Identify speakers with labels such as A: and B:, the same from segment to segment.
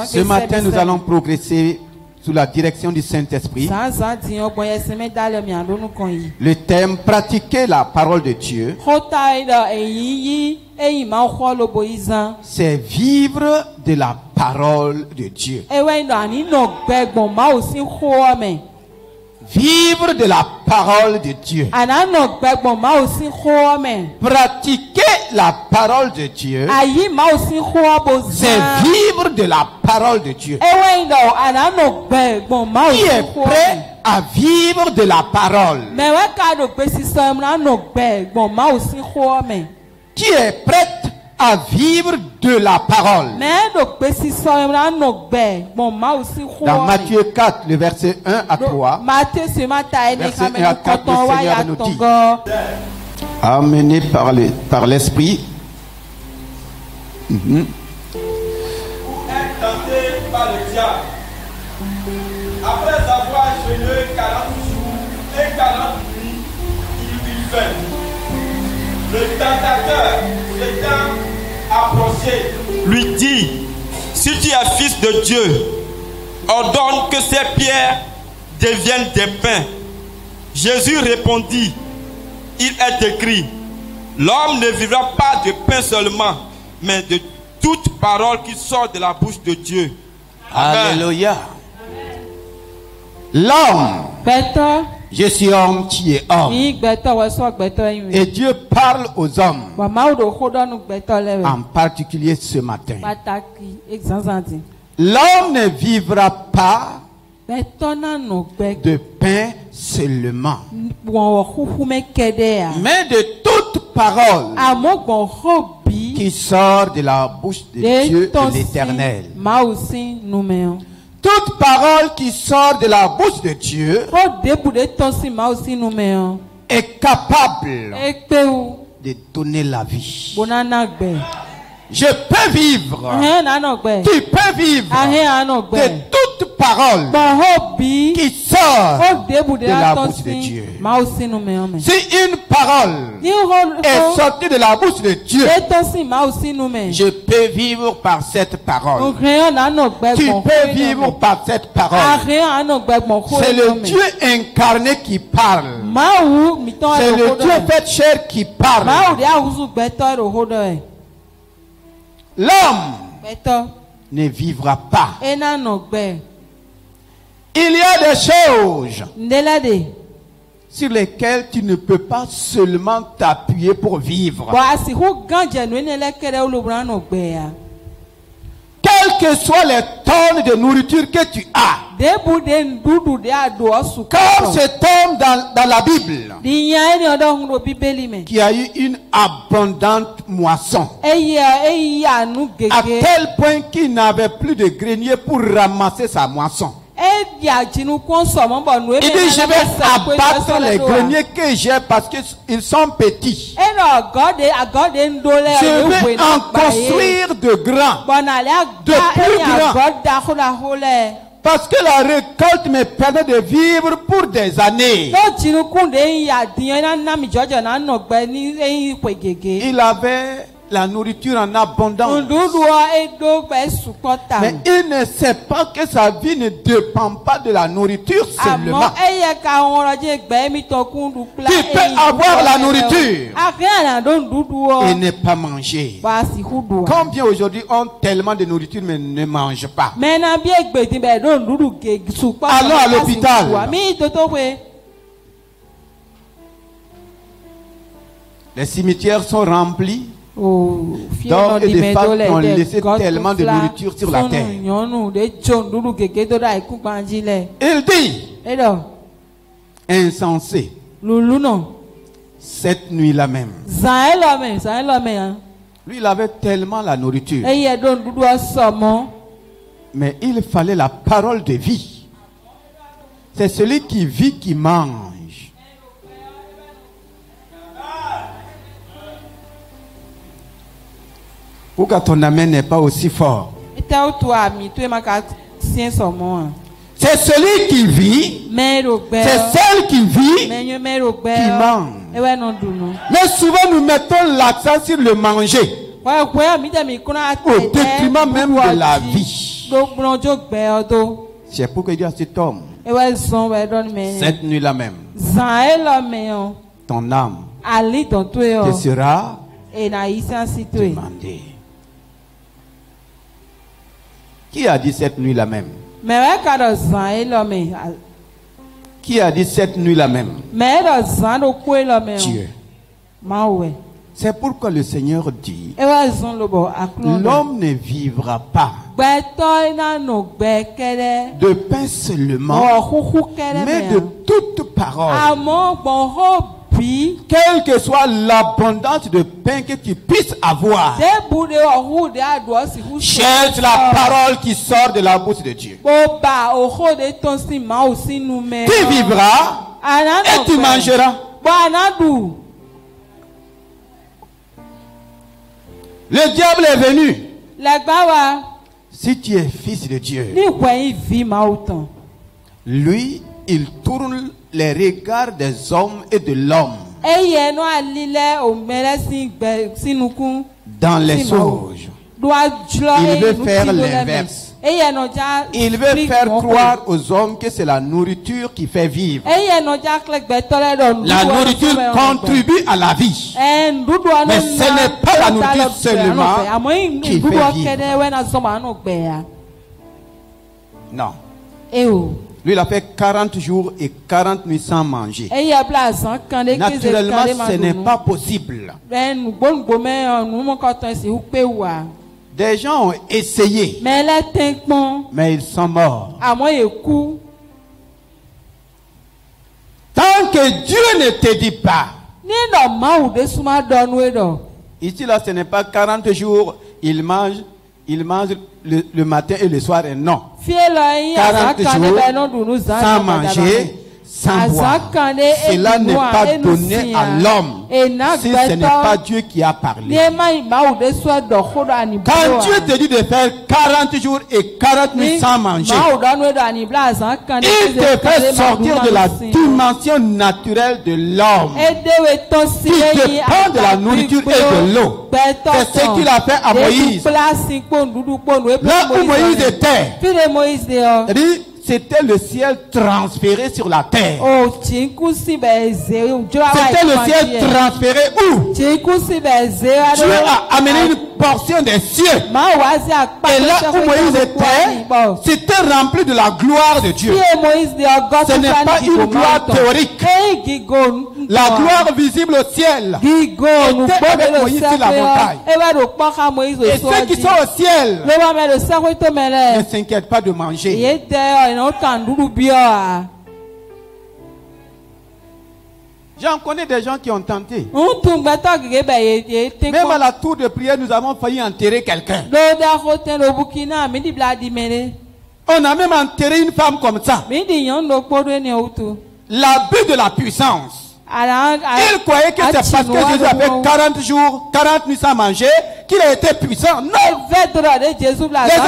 A: Ce matin, nous allons progresser sous la direction du Saint-Esprit. Le thème, pratiquer la parole de Dieu, c'est vivre de la parole de Dieu. Vivre de la parole de Dieu. Pratiquer la parole de Dieu, c'est vivre de la parole de Dieu. Qui est prêt à vivre de la parole? Qui est prête à vivre de la parole? Dans Matthieu 4, le verset 1 à 3, verset 1 à 4, le Seigneur nous dit, amené par l'Esprit,
B: Pour être tenté par le diable, après avoir jeûné 40 jours et 40 nuits, il eut faim. Le tentateur s'étant approché, lui dit: si tu es fils de Dieu, ordonne que ces pierres deviennent des pains. Jésus répondit: il est écrit, l'homme ne vivra pas de pain seulement, mais de toute parole qui sort de la bouche de Dieu.
A: Alléluia. L'homme, je suis homme, tu es homme. Et Dieu parle aux hommes, en particulier ce matin. L'homme ne vivra pas de pain seulement, mais de toute parole qui sort de la bouche de Dieu de l'Éternel. Toute parole qui sort de la bouche de Dieu est capable de donner la vie. Je peux vivre. Tu peux vivre de toute parole qui sort de la bouche de Dieu. Si une parole est sortie de la bouche de Dieu, je peux vivre par cette parole. Tu peux vivre par cette parole. C'est le Dieu incarné qui parle. C'est le Dieu fait chair qui parle. L'homme ne vivra pas. Il y a des choses sur lesquelles tu ne peux pas seulement t'appuyer pour vivre. Quelles que soient les tonnes de nourriture que tu as, comme cet homme dans la Bible qui a eu une abondante moisson, à tel point qu'il n'avait plus de grenier pour ramasser sa moisson. Il dit: je vais abattre les greniers que j'ai parce qu'ils sont petits. Je vais en construire de grands, de plus grands, parce que la récolte me permet de vivre pour des années. Il avait la nourriture en abondance, mais il ne sait pas que sa vie ne dépend pas de la nourriture seulement. Tu peux avoir la nourriture et ne pas manger. Combien aujourd'hui ont tellement de nourriture mais ne mangent pas? Allons à l'hôpital. Les cimetières sont remplis d'hommes et de femmes qui ont laissé tellement de nourriture sur la terre. Il dit: insensé, cette nuit-là même. Lui, il avait tellement la nourriture, mais il fallait la parole de vie. C'est celui qui vit qui mange. Pourquoi ton amen n'est pas aussi fort? C'est celui qui vit, c'est celle qui vit, qui mange. Mais souvent nous mettons l'accent sur le manger. au détriment même de la vie. C'est pourquoi il dit à cet homme, cette nuit-là même, ton âme te sera demandée. Qui a dit cette nuit-là même? Qui a dit cette nuit-là même? Dieu. C'est pourquoi le Seigneur dit, l'homme ne vivra pas de pain seulement, mais de toute parole. Quelle que soit l'abondance de pain que tu puisses avoir, cherche la parole qui sort de la bouche de Dieu. Tu vivras et tu mangeras. Le diable est venu. Si tu es fils de Dieu, lui, il tourne les regards des hommes et de l'homme dans les sauges. Il veut faire l'inverse. Il veut faire croire aux hommes que c'est la nourriture qui fait vivre. La nourriture contribue à la vie. Mais ce n'est pas la nourriture seulement qui fait vivre. Non. Lui, il a fait 40 jours et 40 nuits sans manger. Naturellement, ce n'est pas possible. Des gens ont essayé, mais ils sont morts. Tant que Dieu ne te dit pas, ici là, ce n'est pas 40 jours, il mange le matin et le soir, et non. 40 jours sans manger, sans boire. Cela n'est pas donné à l'homme si ce n'est pas Dieu qui a parlé. Quand Dieu te dit de faire 40 jours et 40 nuits sans manger, il te fait sortir de la dimension naturelle de l'homme qui dépend de la nourriture et de l'eau. C'est ce qu'il a fait à Moïse. Là où Moïse était, c'était le ciel transféré sur la terre. C'était le ciel transféré où Dieu a amené une portion des cieux. Et là où Moïse était, c'était rempli de la gloire de Dieu. Ce n'est pas une gloire théorique. La gloire visible au ciel était avec Moïse sur la montagne. Et ceux qui sont au ciel ne s'inquiètent pas de manger. J'en connais des gens qui ont tenté. Même à la tour de prière, nous avons failli enterrer quelqu'un. On a même enterré une femme comme ça. L'abus de la puissance. Il croyait que c'est parce que Jésus a fait 40 jours, 40 nuits sans manger, qu'il a été puissant. Non. Les hommes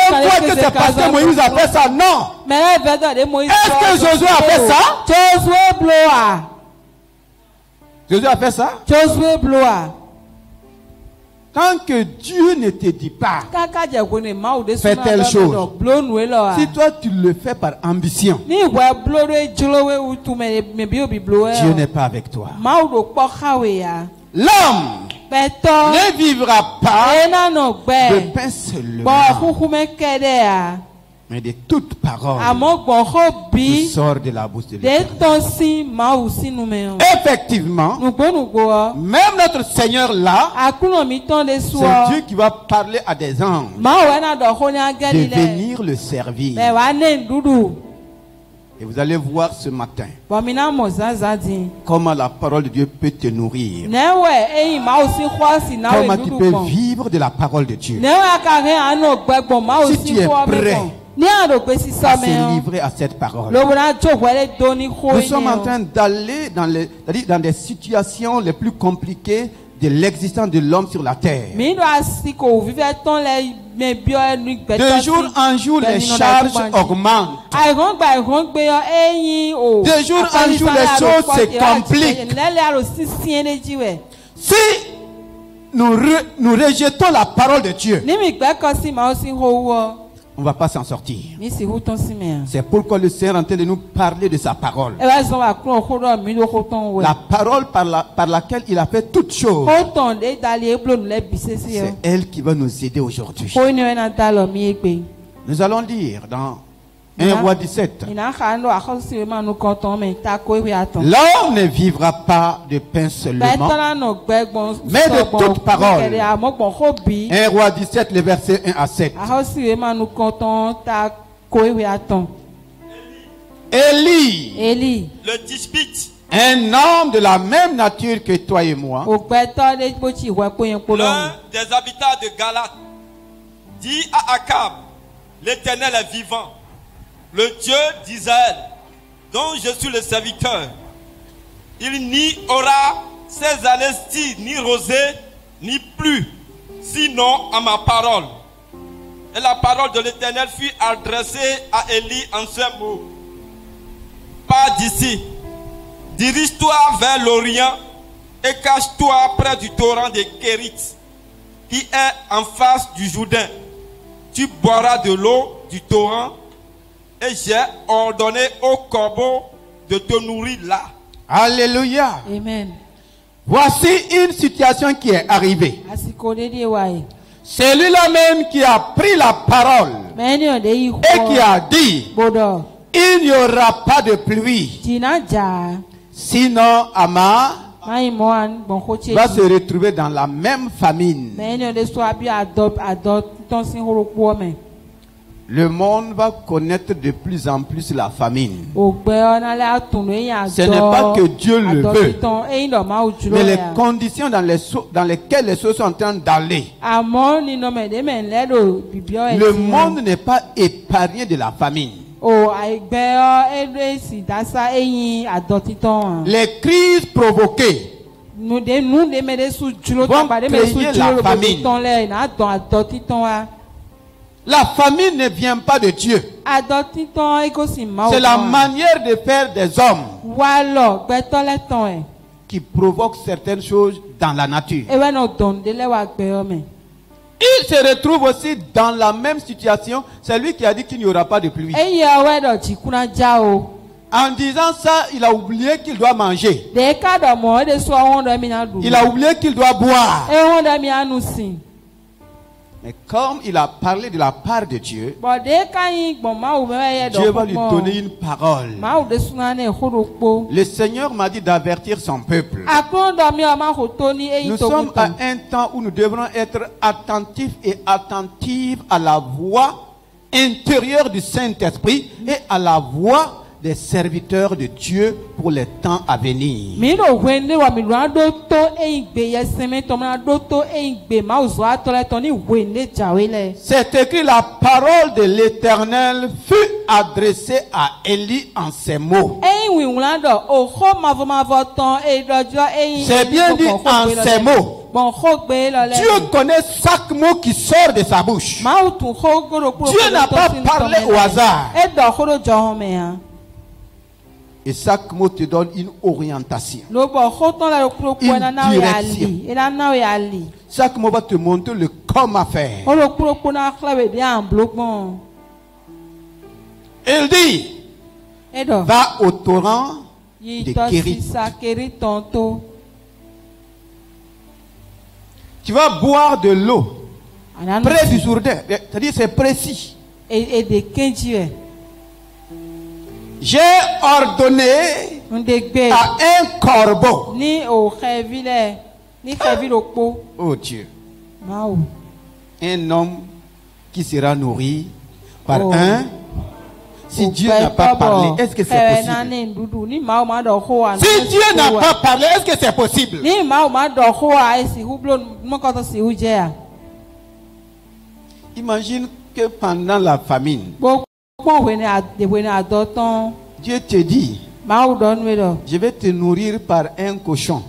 A: croient que c'est parce que Moïse a fait ça. Non. Est-ce que Josué a fait ça? Josué a fait ça? Tant que Dieu ne te dit pas, fais telle chose. Si toi tu le fais par ambition, Dieu n'est pas avec toi. L'homme ne vivra pas de pain seulement, mais de toute parole qui sort de la bouche de l'Éternel. Effectivement, même notre Seigneur là, c'est Dieu qui va parler à des anges de venir le servir. Et vous allez voir ce matin comment la parole de Dieu peut te nourrir. Comment tu peux vivre de la parole de Dieu. Si tu es prêt à se livrer à cette parole. Nous sommes en train d'aller dans des situations les plus compliquées de l'existence de l'homme sur la terre. De jour en jour, les charges augmentent. De jour en jour, les choses se compliquent. Si nous rejetons la parole de Dieu, on ne va pas s'en sortir. C'est pourquoi le Seigneur est en train de nous parler de sa parole. La parole par laquelle il a fait toutes choses. C'est elle qui va nous aider aujourd'hui. Nous allons lire dans 1 Roi 17. L'homme ne vivra pas de pain seulement, mais de toute parole. 1 Roi 17, les versets 1 à 7. Élie,
B: le dispute,
A: un homme de la même nature que toi et moi,
B: l'un des habitants de Galate, dit à Akab, l'Éternel est vivant, le Dieu d'Israël, dont je suis le serviteur. Il n'y aura ces années-ci ni rosée, ni pluie, sinon à ma parole. Et la parole de l'Éternel fut adressée à Élie en ces mots. Pars d'ici, dirige-toi vers l'Orient et cache-toi près du torrent des Kérites, qui est en face du Jourdain. Tu boiras de l'eau du torrent, et j'ai ordonné au corbeau de te nourrir là.
A: Alléluia.
C: Amen.
A: Voici une situation qui est arrivée. C'est lui-là même qui a pris la parole et qui a dit, il n'y aura pas de pluie, sinon Ama va se retrouver dans la même famine. Le monde va connaître de plus en plus la famine. Ce n'est pas que Dieu le veut, mais les conditions dans lesquelles les choses sont en train d'aller. Le monde n'est pas épargné de la famine. Les crises provoquées vont créer la famine. La famine ne vient pas de Dieu. C'est la manière de faire des hommes qui provoque certaines choses dans la nature. Il se retrouve aussi dans la même situation. C'est lui qui a dit qu'il n'y aura pas de pluie. En disant ça, il a oublié qu'il doit manger. Il a oublié qu'il doit boire. Mais comme il a parlé de la part de Dieu, Dieu va lui donner une parole. Le Seigneur m'a dit d'avertir son peuple. Nous sommes à un temps où nous devrons être attentifs et attentives à la voix intérieure du Saint-Esprit et à la voix des serviteurs de Dieu pour les temps à venir. C'est écrit, la parole de l'Éternel fut adressée à Élie en ces mots. C'est bien dit en ces mots. Dieu connaît chaque mot qui sort de sa bouche. Dieu n'a pas parlé au hasard. Et chaque mot te donne une orientation, une direction. Chaque mot va te montrer le comment faire. Il dit, va au torrent de Kérith. Tu vas boire de l'eau près du Jourdain. C'est-à-dire c'est précis. J'ai ordonné à un corbeau. Oh Dieu. Un homme qui sera nourri par un. Si Dieu n'a pas parlé, est-ce que c'est possible? Si Dieu n'a pas parlé, est-ce que c'est possible? Imagine que pendant la famine, Dieu te dit, je vais te nourrir par un cochon.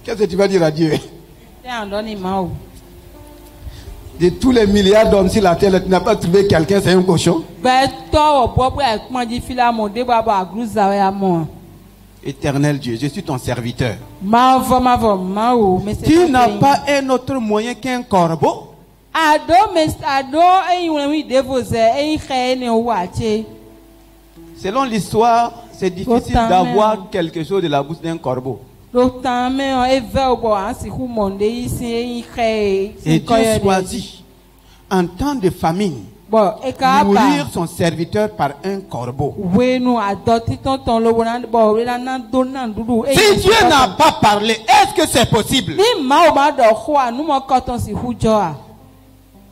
A: Qu'est-ce que tu vas dire à Dieu? De tous les milliards d'hommes sur la terre, tu n'as pas trouvé quelqu'un, c'est un cochon. Éternel Dieu, je suis ton serviteur. Tu n'as pas un autre moyen qu'un corbeau? Selon l'histoire, c'est difficile d'avoir quelque chose de la bouche d'un corbeau. Et Dieu choisit, en temps de famine, nourrir son serviteur par un corbeau. Si Dieu n'a pas parlé, est-ce que c'est possible?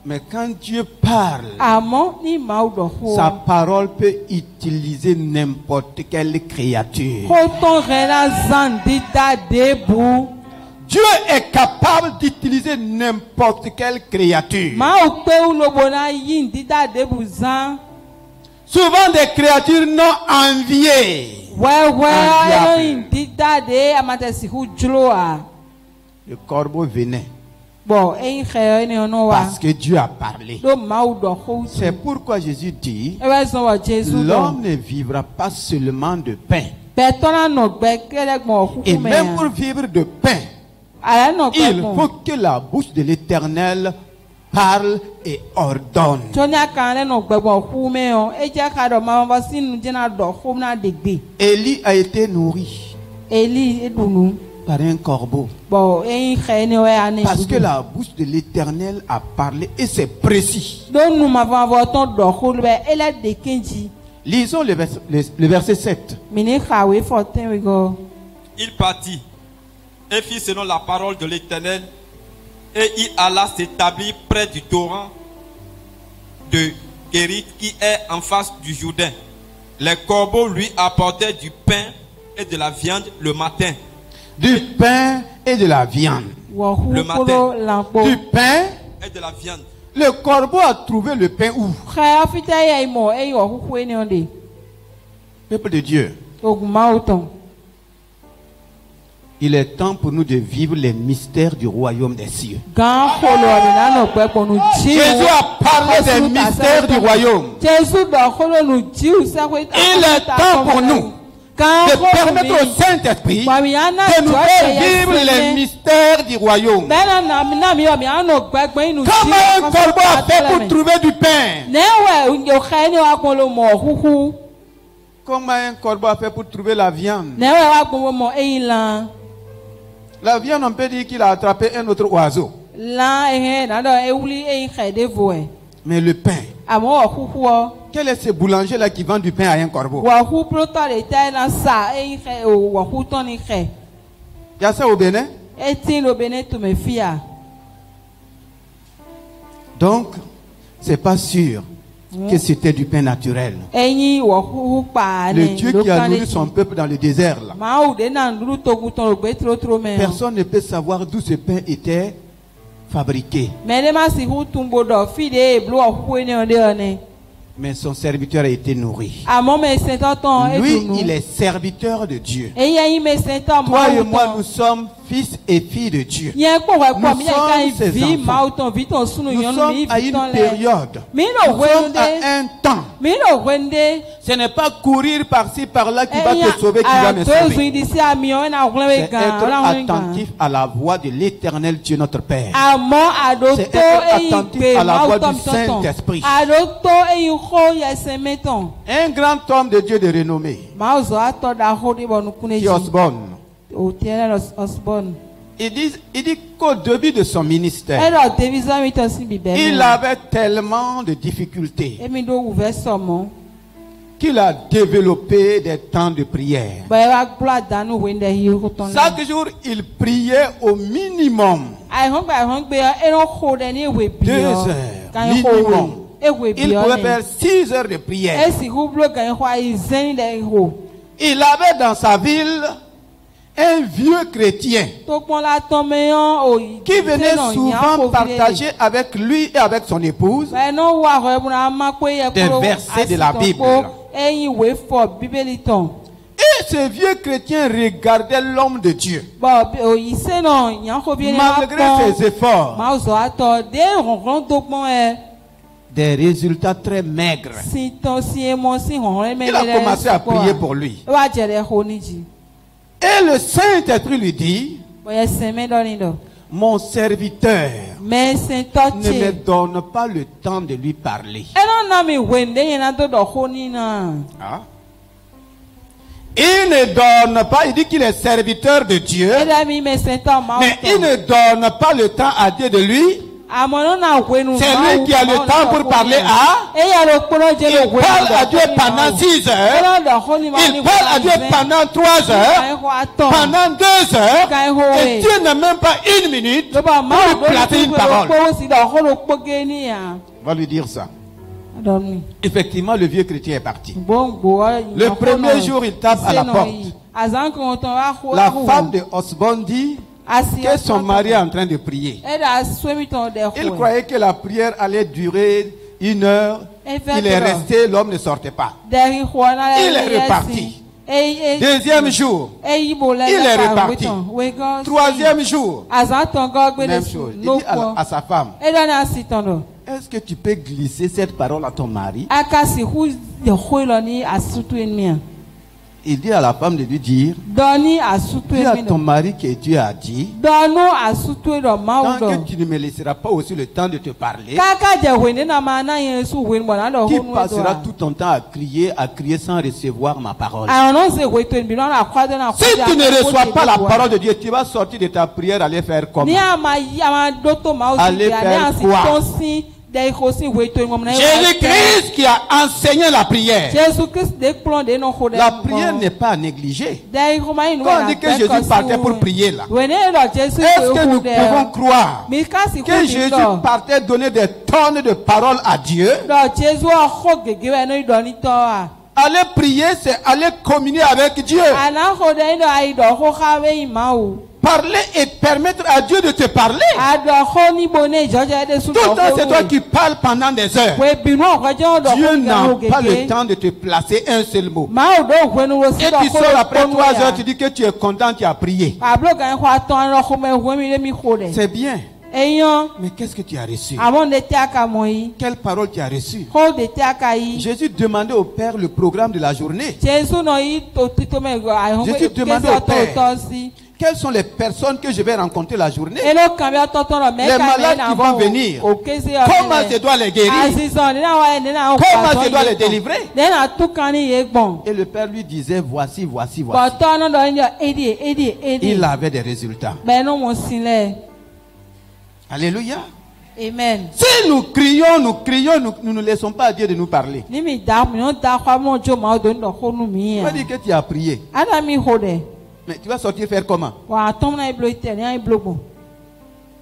A: Mais quand Dieu parle, sa parole peut utiliser n'importe quelle créature. Dieu est capable d'utiliser n'importe quelle créature. Souvent des créatures non enviées. Le corbeau venait. Parce que Dieu a parlé. C'est pourquoi Jésus dit, l'homme ne vivra pas seulement de pain. Et même pour vivre de pain, il faut que la bouche de l'Éternel parle et ordonne. Élie a été nourri par un corbeau. Parce que la bouche de l'Éternel a parlé et c'est précis. Lisons le verset 7.
B: Il partit et fit selon la parole de l'Éternel, et il alla s'établir près du torrent de Kérit qui est en face du Jourdain. Les corbeaux lui apportaient du pain et de la viande le matin.
A: Du pain et de la viande.
B: Le matin.
A: Du pain
B: et de la viande.
A: Le corbeau a trouvé le pain où? Peuple de Dieu. Il est temps pour nous de vivre les mystères du royaume des cieux. Jésus a parlé des mystères du royaume. Il est temps pour nous de permettre au Saint-Esprit de nous faire vivre les mystères du royaume. Comment un corbeau a fait pour trouver du pain? Comment un corbeau a fait pour trouver la viande? La viande, on peut dire qu'il a attrapé un autre oiseau. Mais le pain, quel est ce boulanger-là qui vend du pain à un corbeau? Il y a ça au Bénin? Donc, c'est pas sûr que c'était du pain naturel. Le Dieu qui a nourri son peuple dans le désert là. Personne ne peut savoir d'où ce pain était fabriqué. Mais son serviteur a été nourri. Lui, il est serviteur de Dieu. Toi et moi, nous sommes fils et filles de Dieu. Nous sommes ses enfants. Nous sommes à une période. Nous sommes à un temps. Ce n'est pas courir par-ci, par-là qui va te sauver, qui va me sauver. C'est être attentif à la voix de l'Éternel Dieu notre Père. C'est être attentif à la voix du Saint-Esprit. Un grand homme de Dieu de renommée, qui Osborne, il dit qu'au début de son ministère, il avait tellement de difficultés qu'il a développé des temps de prière. Chaque jour, il priait au minimum 2 heures. Minimum. Il pouvait faire 6 heures de prière. Il avait dans sa ville un vieux chrétien qui venait souvent partager avec lui et avec son épouse des versets de la Bible. Et ces vieux chrétiens regardaient l'homme de Dieu, malgré ses efforts, des résultats très maigres, il a commencé à prier pour lui. Et le Saint-Esprit lui dit, mon serviteur ne me donne pas le temps de lui parler. Ah. Il ne donne pas, il dit qu'il est serviteur de Dieu, mais il ne donne pas le temps à Dieu de lui. C'est lui qui a le temps pour parler à. Il parle à Dieu pendant 6 heures. Il parle à Dieu pendant 3 heures. Pendant 2 heures. Et Dieu n'a même pas 1 minute pour lui placer une parole. On va lui dire ça. Effectivement, le vieux chrétien est parti. Le premier jour, il tape à la porte. La femme de Osborne dit que son mari est en train de prier. Il croyait que la prière allait durer 1 heure. Il est resté, l'homme ne sortait pas. Il est reparti. Deuxième jour, il est reparti. Troisième jour, même chose. Il dit à sa femme, est-ce que tu peux glisser cette parole à ton mari? Il dit à la femme de lui dire, dis à ton mari que Dieu a dit, tant que tu ne me laisseras pas aussi le temps de te parler, tu passeras tout ton temps à crier sans recevoir ma parole. Si tu ne reçois pas la parole de Dieu, tu vas sortir de ta prière, aller faire comment? Aller faire quoi? Jésus-Christ qui a enseigné la prière. La prière n'est pas à négliger. Quand on dit que Jésus partait pour prier là, est-ce que nous pouvons croire que Jésus partait donner des tonnes de paroles à Dieu? Aller prier, c'est aller communier avec Dieu. Parler et permettre à Dieu de te parler. Tout le temps, c'est toi qui parles pendant des heures. Dieu n'a pas le temps de te placer un seul mot. Et tu sors après 3 heures, tu dis que tu es content, tu as prié. C'est bien. Mais qu'est-ce que tu as reçu? Quelle parole tu as reçue? Jésus demandait au Père le programme de la journée. Jésus demandait au Père, quelles sont les personnes que je vais rencontrer la journée? Les malades qui vont venir. Comment je dois les guérir? Comment je dois les délivrer? Et le Père lui disait, voici, voici, voici. Il avait des résultats. Alléluia.
C: Amen.
A: Si nous crions, nous ne laissons pas à Dieu de nous parler. On va dire que tu as prié. Mais tu vas sortir faire comment?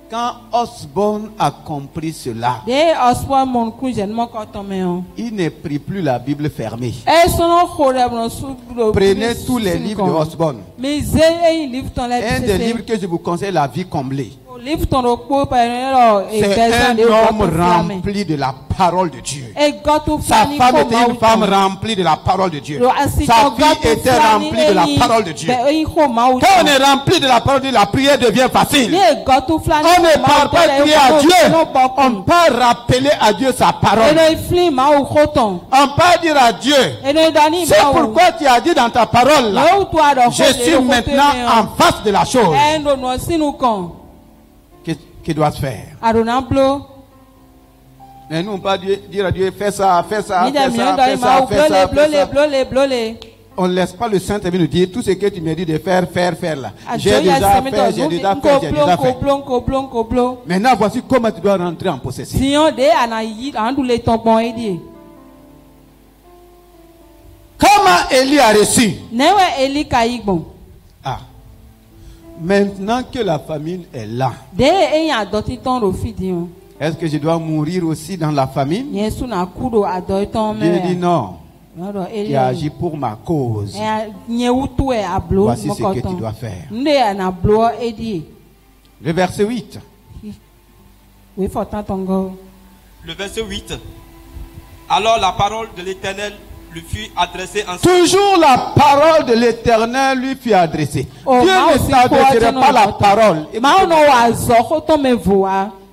A: Quand Osborne a compris cela, il ne prit plus la Bible fermée. Prenez tous les livres de Osborne. Un des livres que je vous conseille, La vie comblée. C'est un homme rempli de la parole de Dieu. Sa femme était une femme remplie de la parole de Dieu. Sa fille était remplie de la parole de Dieu. Quand on est rempli de la parole de Dieu, la prière devient facile. On ne parle pas prier à Dieu. On peut rappeler à Dieu sa parole. On peut dire à Dieu, c'est pourquoi tu as dit dans ta parole là, je suis maintenant en face de la chose. Qui doit se faire. Mais nous on peut dire à Dieu, fais ça, fais ça, fais ça, fais ça, fais ça, fais ça. On ne laisse pas le Saint-Esprit nous dire tout ce que tu me dis de faire là. J'ai déjà fait, j'ai déjà fait, j'ai déjà fait. Maintenant voici comment tu dois rentrer en possession. Comment Élie a reçu? Ah. Maintenant que la famine est là, est-ce que je dois mourir aussi dans la famine? Dieu dit non. Tu as agi pour ma cause. Voici ce que tu dois faire. Le verset 8.
B: Le verset 8. Alors la parole de l'Éternel lui fut adressée en
A: toujours la parole de l'Éternel lui fut adressée. Dieu ne s'adresserait pas la parole.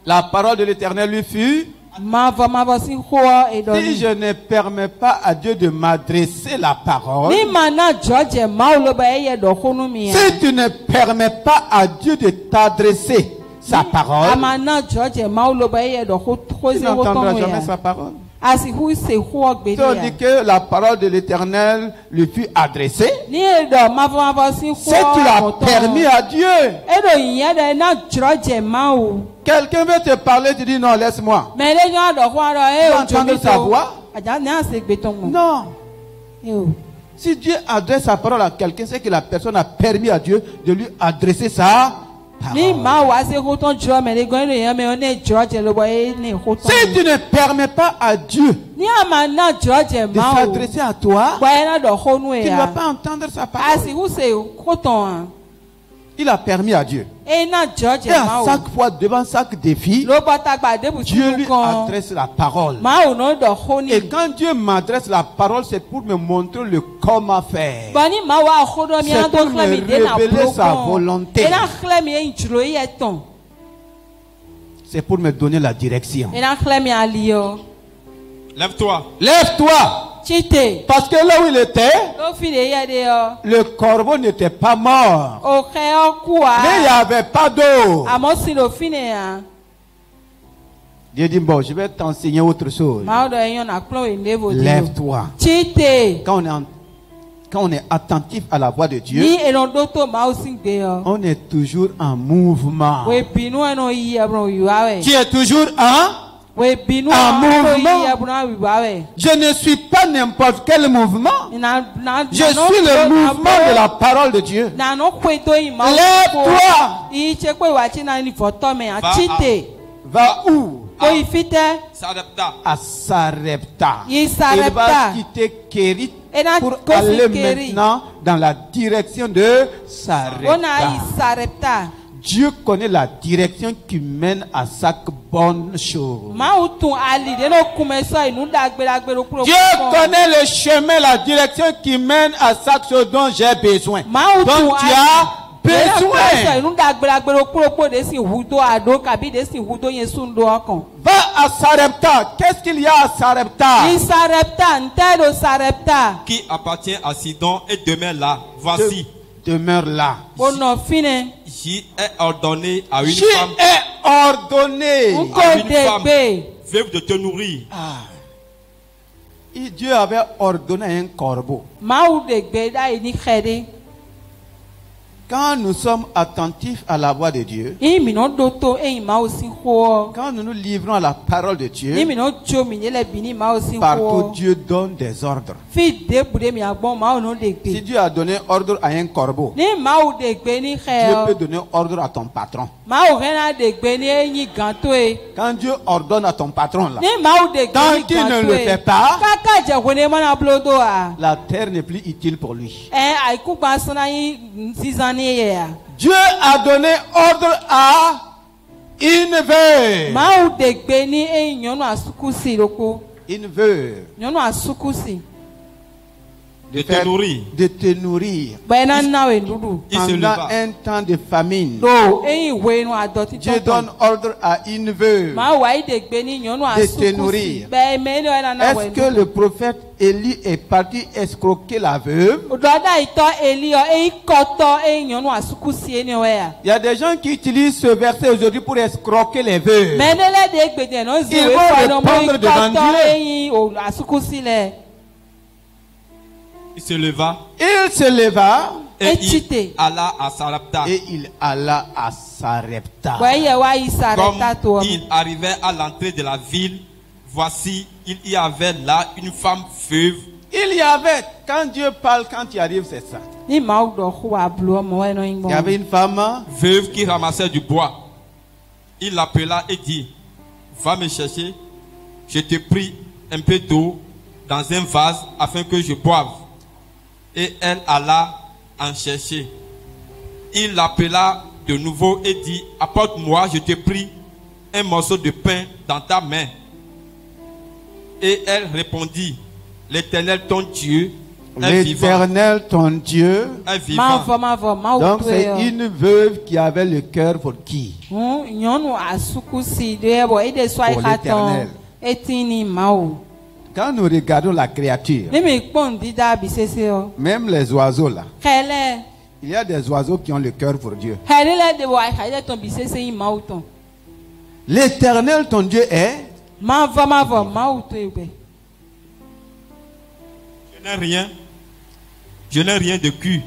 A: La parole de l'Éternel lui fut. Si je ne permets pas à Dieu de m'adresser la parole, si tu ne permets pas à Dieu de t'adresser sa parole, tu n'entendras jamais sa parole. Si on dit que la parole de l'Éternel lui fut adressée, c'est que tu l'as permis à Dieu. Quelqu'un veut te parler, tu dis non, laisse-moi. Tu entends sa voix? Non. Si Dieu adresse sa parole à quelqu'un, c'est que la personne a permis à Dieu de lui adresser sa parole. Si tu ne permets pas à Dieu de s'adresser à toi, tu ne vas pas entendre sa parole. Il a permis à Dieu. Et à chaque fois, devant chaque défi, Dieu lui adresse la parole. Et quand Dieu m'adresse la parole, c'est pour me montrer le comment faire. C'est pour me révéler sa volonté. C'est pour me donner la direction.
B: Lève-toi.
A: Lève-toi. Parce que là où il était, le corbeau n'était pas mort. Mais il n'y avait pas d'eau. Dieu dit, bon, je vais t'enseigner autre chose. Lève-toi. Quand on est attentif à la voix de Dieu, on est toujours en mouvement. Tu es toujours en mouvement. Je ne suis pas n'importe quel mouvement. Je suis le mouvement de la parole de Dieu. Lève-toi. Va où? À Sarepta. Il va quitter Kérit pour aller maintenant dans la direction de Sarepta. Dieu connaît la direction qui mène à chaque bonne chose. Dieu connaît le chemin, la direction qui mène à chaque chose dont j'ai besoin. Donc tu as besoin. Va à Sarepta. Qu'est-ce qu'il y a à Sarepta?
B: Qui appartient à Sidon et demeure là. Voici.
A: Demeure là.
B: J'y ai ordonné à une femme. Veuve de te nourrir.
A: Et Dieu avait ordonné un corbeau. Quand nous sommes attentifs à la voix de Dieu, quand nous nous livrons à la parole de Dieu, partout Dieu donne des ordres. Si Dieu a donné ordre à un corbeau, Dieu peut donner ordre à ton patron. Quand Dieu ordonne à ton patron là, tant qu'il ne le fait pas, la terre n'est plus utile pour lui. Dieu a donné ordre à une veuve. Une veuve. De te nourrir. Pendant un temps de famine. Dieu donne ordre à une veuve de te nourrir. Est-ce que le prophète Élie est parti escroquer la veuve? Il y a des gens qui utilisent ce verset aujourd'hui pour escroquer les veuves. Ils vont répondre devant Dieu.
B: Il se leva.
A: Et
B: il alla à Sarepta. Comme il arrivait à l'entrée de la ville, voici, il y avait là une femme veuve.
A: Il y avait, quand Dieu parle, quand il arrive, c'est ça. Il y avait une femme
B: veuve qui ramassait du bois. Il l'appela et dit, va me chercher, je te prie un peu d'eau dans un vase afin que je boive. Et elle alla en chercher. Il l'appela de nouveau et dit, apporte-moi, je te prie, un morceau de pain dans ta main. Et elle répondit, l'Éternel ton Dieu,
A: l'Éternel ton Dieu
B: est vivant.
A: Donc c'est une veuve qui avait le cœur pour qui? Pour l'Éternel. Quand nous regardons la créature, même les oiseaux là, il y a des oiseaux qui ont le cœur pour Dieu. L'Éternel ton Dieu est.
B: Je n'ai rien. Je n'ai rien de cuit.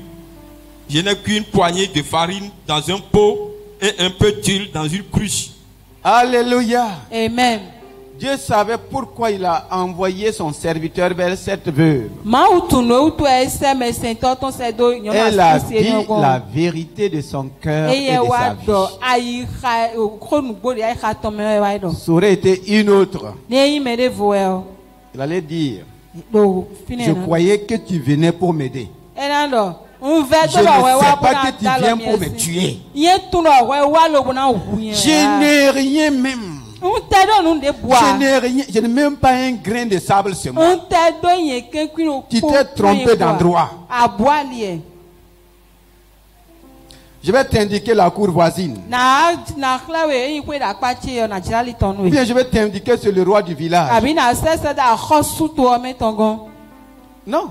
B: Je n'ai qu'une poignée de farine dans un pot et un peu d'huile dans une cruche.
A: Alléluia.
C: Amen.
A: Dieu savait pourquoi il a envoyé son serviteur vers cette veuve. Elle a dit la vérité de son cœur et de sa vie. Ça aurait été une autre. Il allait dire, je croyais que tu venais pour m'aider. Je ne sais pas que tu viens pour me tuer. Je n'ai rien même. Je n'ai rien, je n'ai même pas un grain de sable sur moi. Tu t'es trompé d'endroit. Je vais t'indiquer la cour voisine. Ou bien je vais t'indiquer sur le roi du village. Non.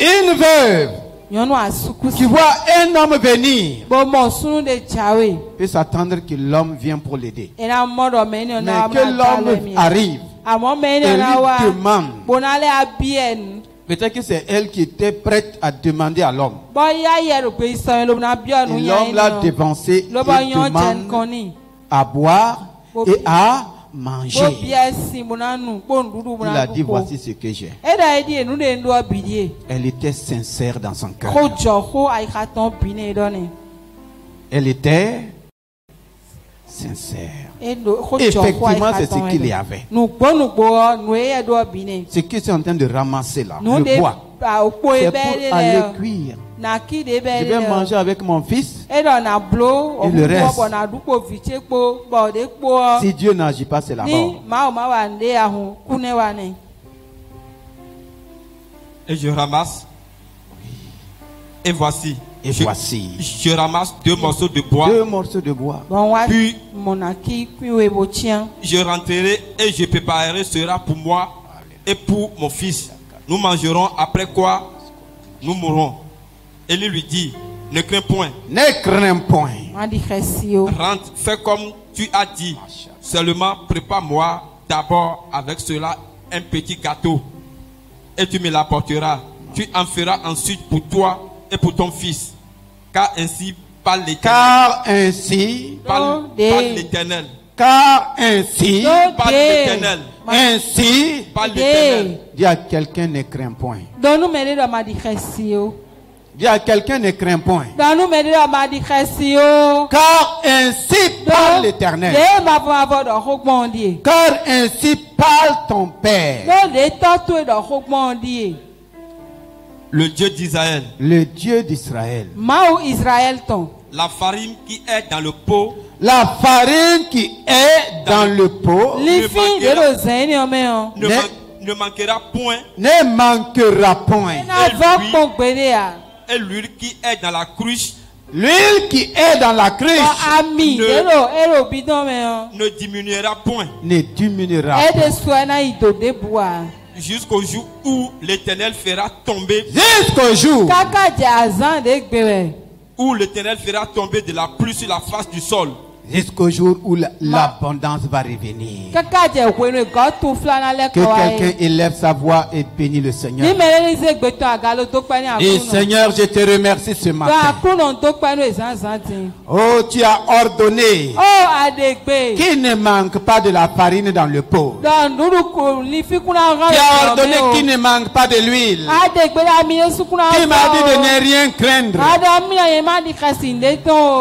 A: Une veuve qui voit un homme venir peut s'attendre que l'homme vienne pour l'aider. Mais que l'homme arrive et lui demande. Peut-être que c'est elle qui était prête à demander à l'homme. Et l'homme l'a dévancé et demande à boire et à manger. Il a dit, voici ce que j'ai. Elle était sincère dans son cœur. Elle était sincère. Effectivement, c'est ce qu'il y avait. Ce qui est en train de ramasser là, le bois, c'est pour aller cuire. Je vais manger avec mon fils et le reste. Si Dieu n'agit pas, c'est la mort.
B: Et je ramasse. Et voici. Je ramasse 2 morceaux de bois.
A: 2 morceaux de bois.
B: Puis je rentrerai et je préparerai cela pour moi et pour mon fils. Nous mangerons, après quoi nous mourrons. Et lui dit, ne crains point.
A: Ne crains point.
B: Rentre, fais comme tu as dit. Seulement prépare-moi d'abord avec cela un petit gâteau. Et tu me l'apporteras. Tu en feras ensuite pour toi et pour ton fils. Car ainsi parle l'Éternel. Parle l'Éternel.
A: Car ainsi
B: parle l'Éternel.
A: Ainsi
B: parle l'Éternel.
A: Dis à quelqu'un, ne crains point. Dis à quelqu'un, ne crains point. Car ainsi parle l'Éternel. Car ainsi parle ton Père.
B: Le Dieu d'Israël.
A: Le Dieu d'Israël.
B: La farine qui est dans le pot.
A: La farine qui est dans le pot
B: ne manquera point.
A: Ne manquera point.
B: Et l'huile qui est dans la cruche.
A: L'huile qui est dans la cruche
B: ne diminuera point.
A: Ne diminuera point.
B: Jusqu'au jour où l'Éternel fera tomber.
A: Jusqu'au jour
B: où l'Éternel fera tomber de la pluie sur la face du sol.
A: Jusqu'au jour où l'abondance va revenir. Que quelqu'un élève sa voix et bénit le Seigneur. Et Seigneur, je te remercie ce matin. Oh, tu as ordonné qu'il ne manque pas de la farine dans le pot. Tu as ordonné qu'il ne manque pas de l'huile. Tu m'as dit de ne rien craindre.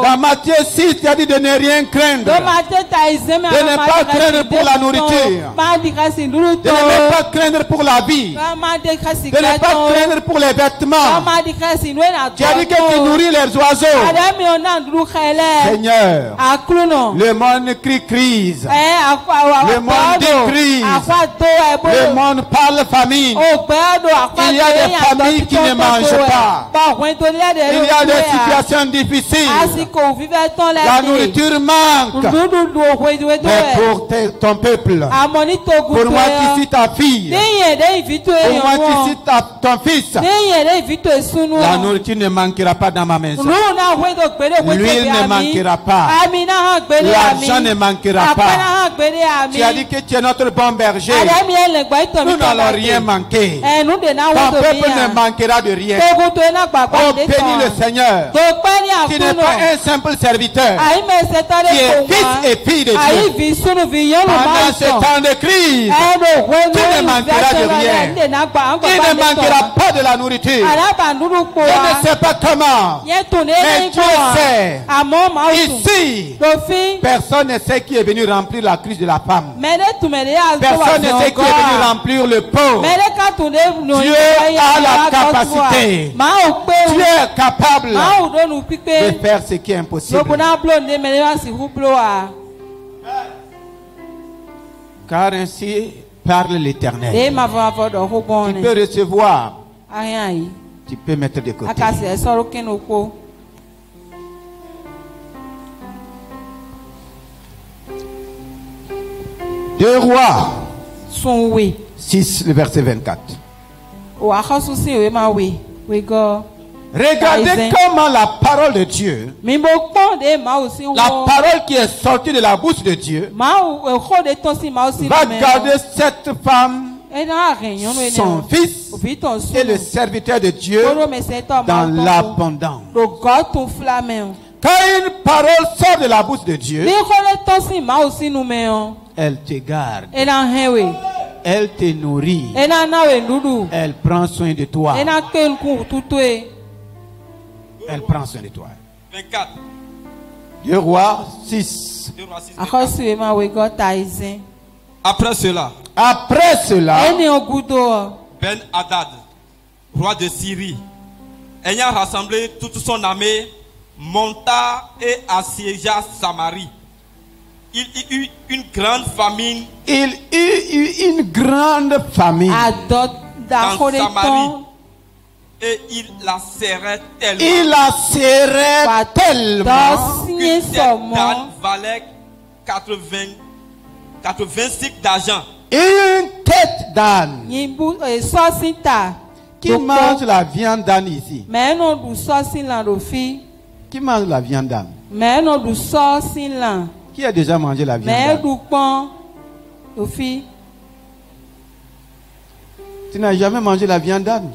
A: Dans Matthieu 6, tu as dit de ne rien rien craindre. De ne pas craindre pour la nourriture. De ne pas craindre pour la vie. De ne pas craindre pour les vêtements. Tu as dit que tu nourris les oiseaux. Seigneur, le monde crie crise. Le monde dit crise. Le monde parle famine. Il y a des familles qui ne mangent pas. Il y a des situations difficiles. La nourriture manque. Mais pour ton peuple, pour moi qui suis ta fille, pour moi qui suis ton fils, la nourriture ne manquera pas dans ma maison. L'huile ne manquera pas. L'argent ne manquera pas. Tu as dit que tu es notre bon berger. Nous n'allons rien manquer. Ton peuple ne manquera de rien. Oh, bénis le Seigneur. Tu n'es pas un simple serviteur. Tu es fils et fille de Dieu. Pendant ce temps de crise, tu ne manqueras de rien. Tu ne manqueras pas de la nourriture. Je ne sais pas comment, mais Dieu sait. Ici, personne ne sait qui est venu remplir la crise de la femme. Personne ne sait qui est venu remplir le pauvre. Dieu a la capacité. Dieu est capable de faire ce qui est impossible. Car ainsi parle l'Éternel. Tu peux recevoir. Tu peux mettre de côté. 2 Rois 6, le verset 24. Regardez comment la parole de Dieu, la parole qui est sortie de la bouche de Dieu, va garder cette femme, son fils et le serviteur de Dieu dans l'abondance. Quand une parole sort de la bouche de Dieu, elle te garde. Elle te nourrit. Elle prend soin de toi. Elle prend soin de toi.
B: 24.
A: 2 Rois 6.
B: Après cela, Ben-Hadad, roi de Syrie, ayant rassemblé toute son armée, monta et assiégea Samarie. Il y eut une grande famine. Dans Samarie. Et il la serrait tellement. Qu'une tête d'âne valait 85 d'argent.
A: Une tête d'âne. Qui mange la viande d'âne ici? Qui mange la viande d'âne? Qui a déjà mangé la viande d'âne? Tu n'as jamais mangé la viande d'âne?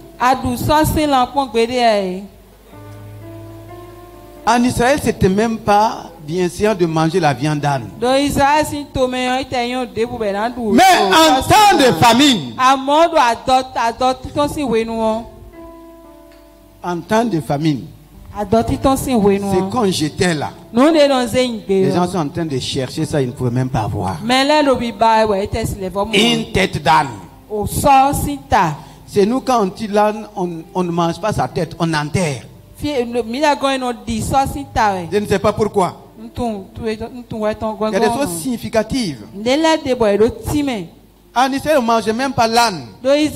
A: En Israël, c'était même pas bien sûr de manger la viande d'âne. Mais en temps de famine, c'est qu'on jetait là. Les gens sont en train de chercher ça, ils ne pouvaient même pas voir. Une tête d'âne. C'est nous quand on tue l'âne, on ne mange pas sa tête, on enterre. Je ne sais pas pourquoi. Il y a des choses significatives. En Israël, on ne mangeait même pas l'âne. Même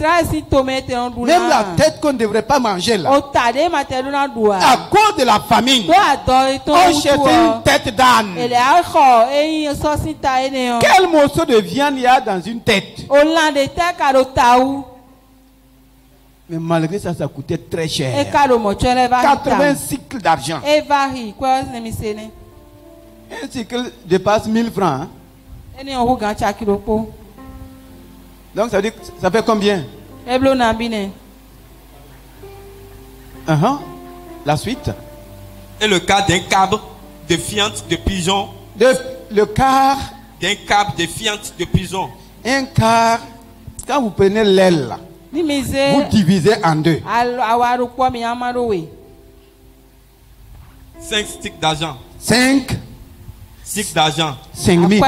A: la tête qu'on ne devrait pas manger là. À cause de la famine, on cherchait une tête d'âne. Quel morceau de viande il y a dans une tête? Mais malgré ça, ça coûtait très cher. 80 cycles d'argent. Un cycle dépasse 1000 francs. Donc ça veut dire, ça fait combien? La suite.
B: Et le quart d'un câble de fientes de pigeons.
A: Le quart
B: d'un câble de fientes de pigeons.
A: Un quart, quand vous prenez l'aile là, vous divisez en deux.
B: 5 sticks d'argent.
A: 5
B: cycle d'argent.
A: 5 000.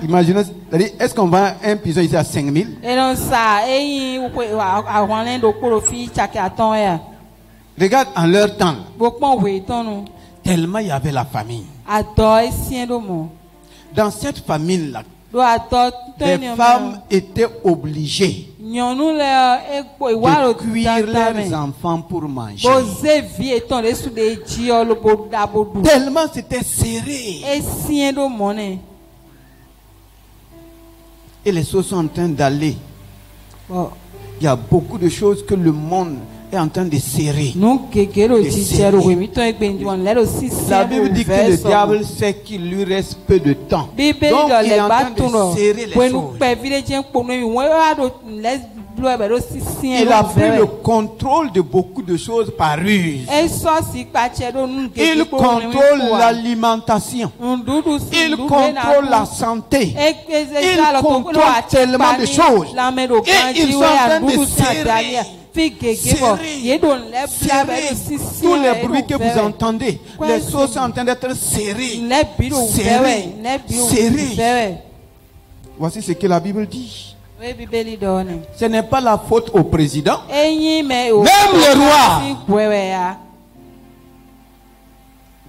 A: Imaginez, est-ce qu'on vend un pigeon ici à 5 000? Regarde en leur temps. Tellement il y avait la famine. Dans cette famine-là, les femmes étaient obligées de cuire leurs enfants pour manger. Tellement c'était serré. Et les choses sont en train d'aller. Il y a beaucoup de choses que le monde est en train de serrer. La Bible dit que le diable sait qu'il lui reste peu de temps. Donc il est en train de serrer les choses. Il a pris le contrôle de beaucoup de choses par ruse. Il contrôle l'alimentation. Il contrôle la santé. Il contrôle tellement de choses. Et ils sont en train de serrer. Tous les bruits que vous entendez, les choses sont en train d'être serrées. Serrées. Voici ce que la Bible dit. Ce n'est pas la faute au président.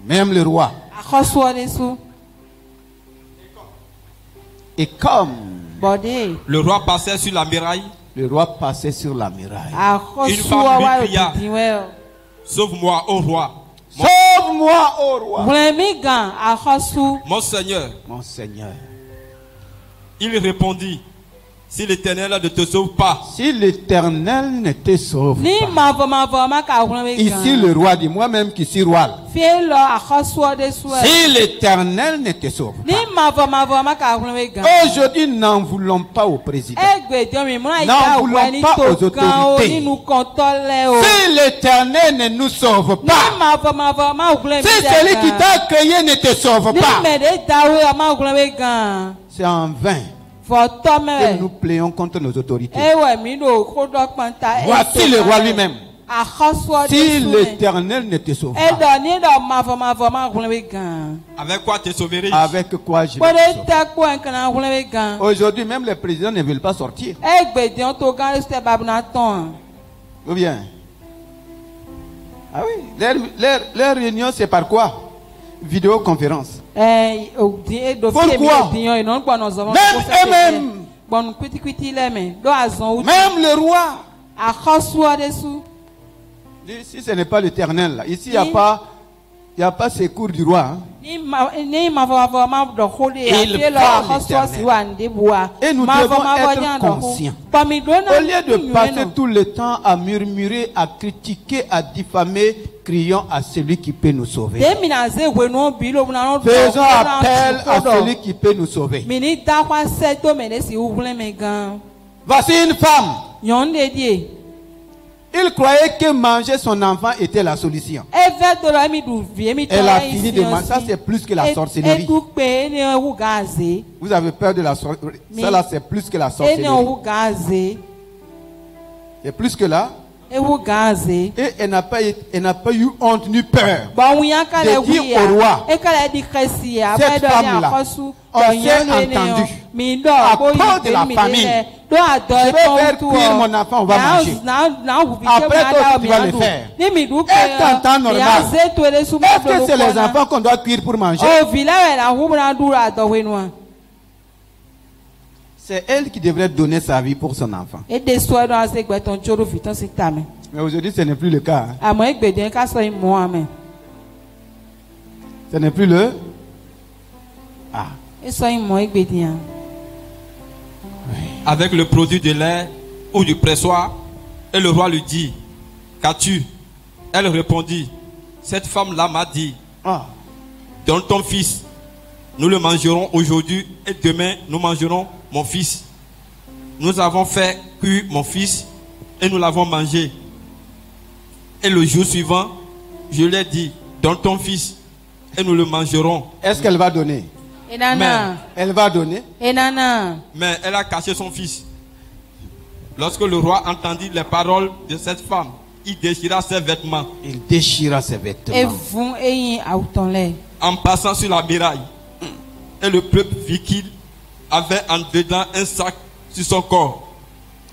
A: Même le roi. Et comme
B: le roi passait sur la muraille,
A: une
B: femme lui cria: sauve-moi, ô roi.
A: Sauve-moi, ô roi.
B: Mon Seigneur. Il répondit: si l'Éternel ne te sauve pas.
A: Si l'Éternel ne te sauve pas. Ici le roi dit, moi-même qui suis roi. Si l'Éternel ne te sauve pas. Aujourd'hui, n'en voulons pas au président. N'en voulons pas aux autorités. Si l'Éternel ne nous sauve pas. Si celui qui t'a créé ne te sauve pas. C'est en vain que nous plaignons contre nos autorités. Voici le roi lui-même. Si l'Éternel ne te sauve pas,
B: avec quoi te sauverais-je?
A: Avec quoi je vais te sauver? Aujourd'hui, même les présidents ne veulent pas sortir. Ou bien? Ah oui, leur réunion, c'est par quoi? Vidéoconférence. Pourquoi? Même eux-mêmes. Même le roi. Si ce n'est pas l'Éternel, ici il n'y a pas secours du roi. Hein. Et nous devons être conscients. Au lieu de passer tout le temps à murmurer, à critiquer, à diffamer, crions à celui qui peut nous sauver. Faisons appel à celui qui peut nous sauver. Voici une femme. Il croyait que manger son enfant était la solution. Elle a fini de manger. Ça, c'est plus que la sorcellerie. Vous avez peur de la sorcellerie? Ça, là, c'est plus que la sorcellerie. C'est plus que là. Et elle n'a pas eu honte ni peur de dire au roi: cette femme-là, on s'est entendu. À cause de la famine, je vais faire cuire mon enfant, on va manger. Après, toi, tu vas le faire. Est-ce qu'en temps normal, est-ce que c'est les enfants qu'on doit cuire pour manger? C'est elle qui devrait donner sa vie pour son enfant. Mais aujourd'hui, ce n'est plus le cas. Hein. Ce n'est plus le... Ah.
B: Avec le produit de lait ou du pressoir, et le roi lui dit: qu'as-tu? Elle répondit: cette femme-là m'a dit, donne ton fils, nous le mangerons aujourd'hui et demain nous mangerons mon fils. Nous avons fait cuire mon fils et nous l'avons mangé. Et le jour suivant, je lui ai dit: donne ton fils et nous le mangerons.
A: Est-ce qu'elle va donner? Mais elle va donner.
B: Mais elle a caché son fils. Lorsque le roi entendit les paroles de cette femme, il déchira ses vêtements. en passant sur la muraille. Et le peuple vit qu'il avait en dedans un sac sur son corps.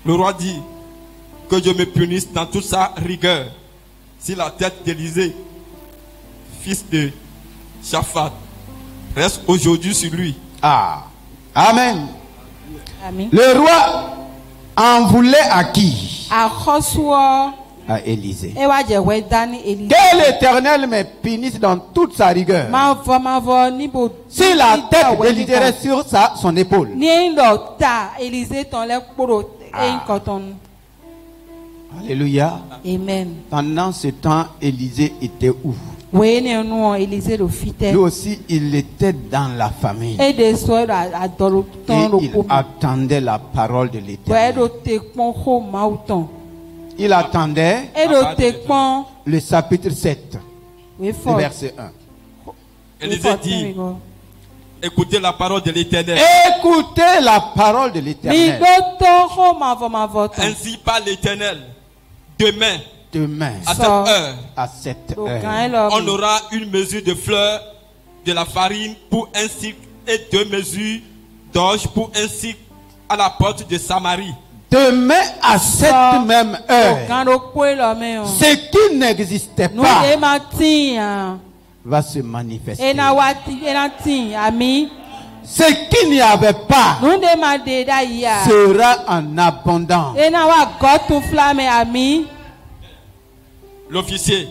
B: Le roi dit que Dieu me punisse dans toute sa rigueur si la tête d'Élisée, fils de Shaphat, reste aujourd'hui sur lui.
A: Ah, Amen.
C: Amen.
A: Le roi en voulait à qui? À Élisée. Que l'Éternel me punisse dans toute sa rigueur. Si la tête d'Élisée reste sur son épaule. Alléluia.
C: Amen.
A: Pendant ce temps, Élisée était où? Lui aussi, il était dans la famille. Et il attendait la parole de l'Éternel. Il attendait le chapitre 7, le verset 1.
B: Élisée dit, écoutez la parole de l'Éternel.
A: Écoutez la parole de l'Éternel.
B: Ainsi parle l'Éternel. Demain, à cette heure, on aura une mesure de fleurs de la farine pour un cycle et 2 mesures d'orge pour un cycle à la porte de Samarie.
A: Demain à cette même heure, ce qui n'existait pas va se manifester. Ce qui n'y avait pas sera en abondance.
B: L'officier.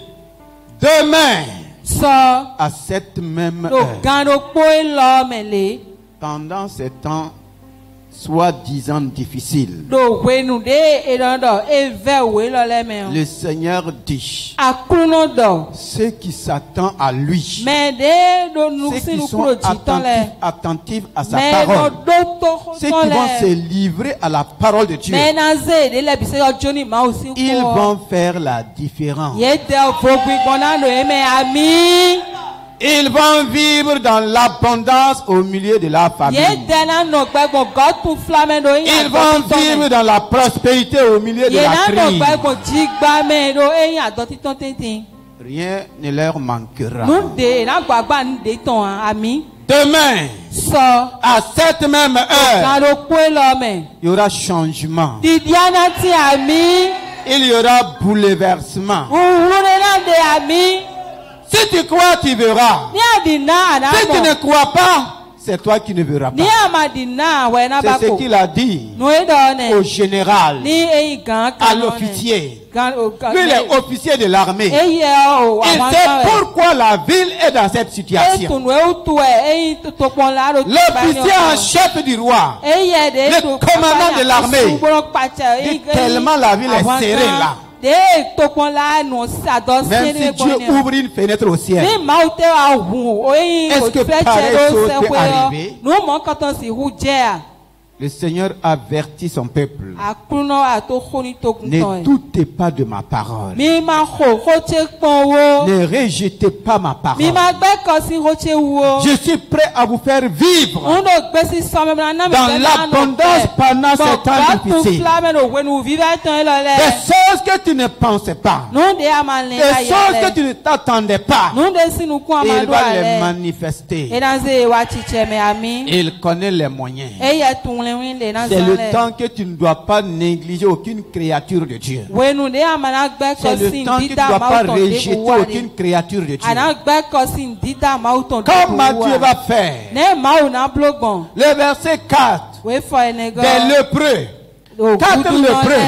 A: Demain, à cette même heure, pendant ces temps soi-disant difficiles, le Seigneur dit, ceux qui s'attendent à lui, ceux qui sont attentifs à sa parole, ceux qui vont se livrer à la parole de Dieu, ils vont faire la différence. Ils vont vivre dans l'abondance au milieu de la famille. Ils vont vivre dans la prospérité au milieu de la crise. Rien ne leur manquera. Demain, à cette même heure, il y aura changement. Il y aura bouleversement. Si tu crois, tu verras. Si tu ne crois pas, c'est toi qui ne verras pas. C'est ce qu'il a dit au général, à l'officier. Lui, il est officier de l'armée. Il sait pourquoi la ville est dans cette situation. L'officier en chef du roi, le commandant de l'armée, dit tellement la ville est serrée là. Même si Dieu ouvre une fenêtre au ciel, est-ce que pareille chose peut arriver? Le Seigneur avertit son peuple. Ne doutez pas de ma parole. Ne rejetez pas ma parole. Je suis prêt à vous faire vivre dans l'abondance pendant ces temps difficiles. Des choses que tu ne pensais pas. Des choses que tu ne t'attendais pas. Il va les manifester. Il connaît les moyens. C'est le temps que tu ne dois pas négliger aucune créature de Dieu. C'est le temps que tu ne dois pas rejeter aucune créature de Dieu. Comment Dieu va faire? Le verset 4. Des lépreux. 4 lépreux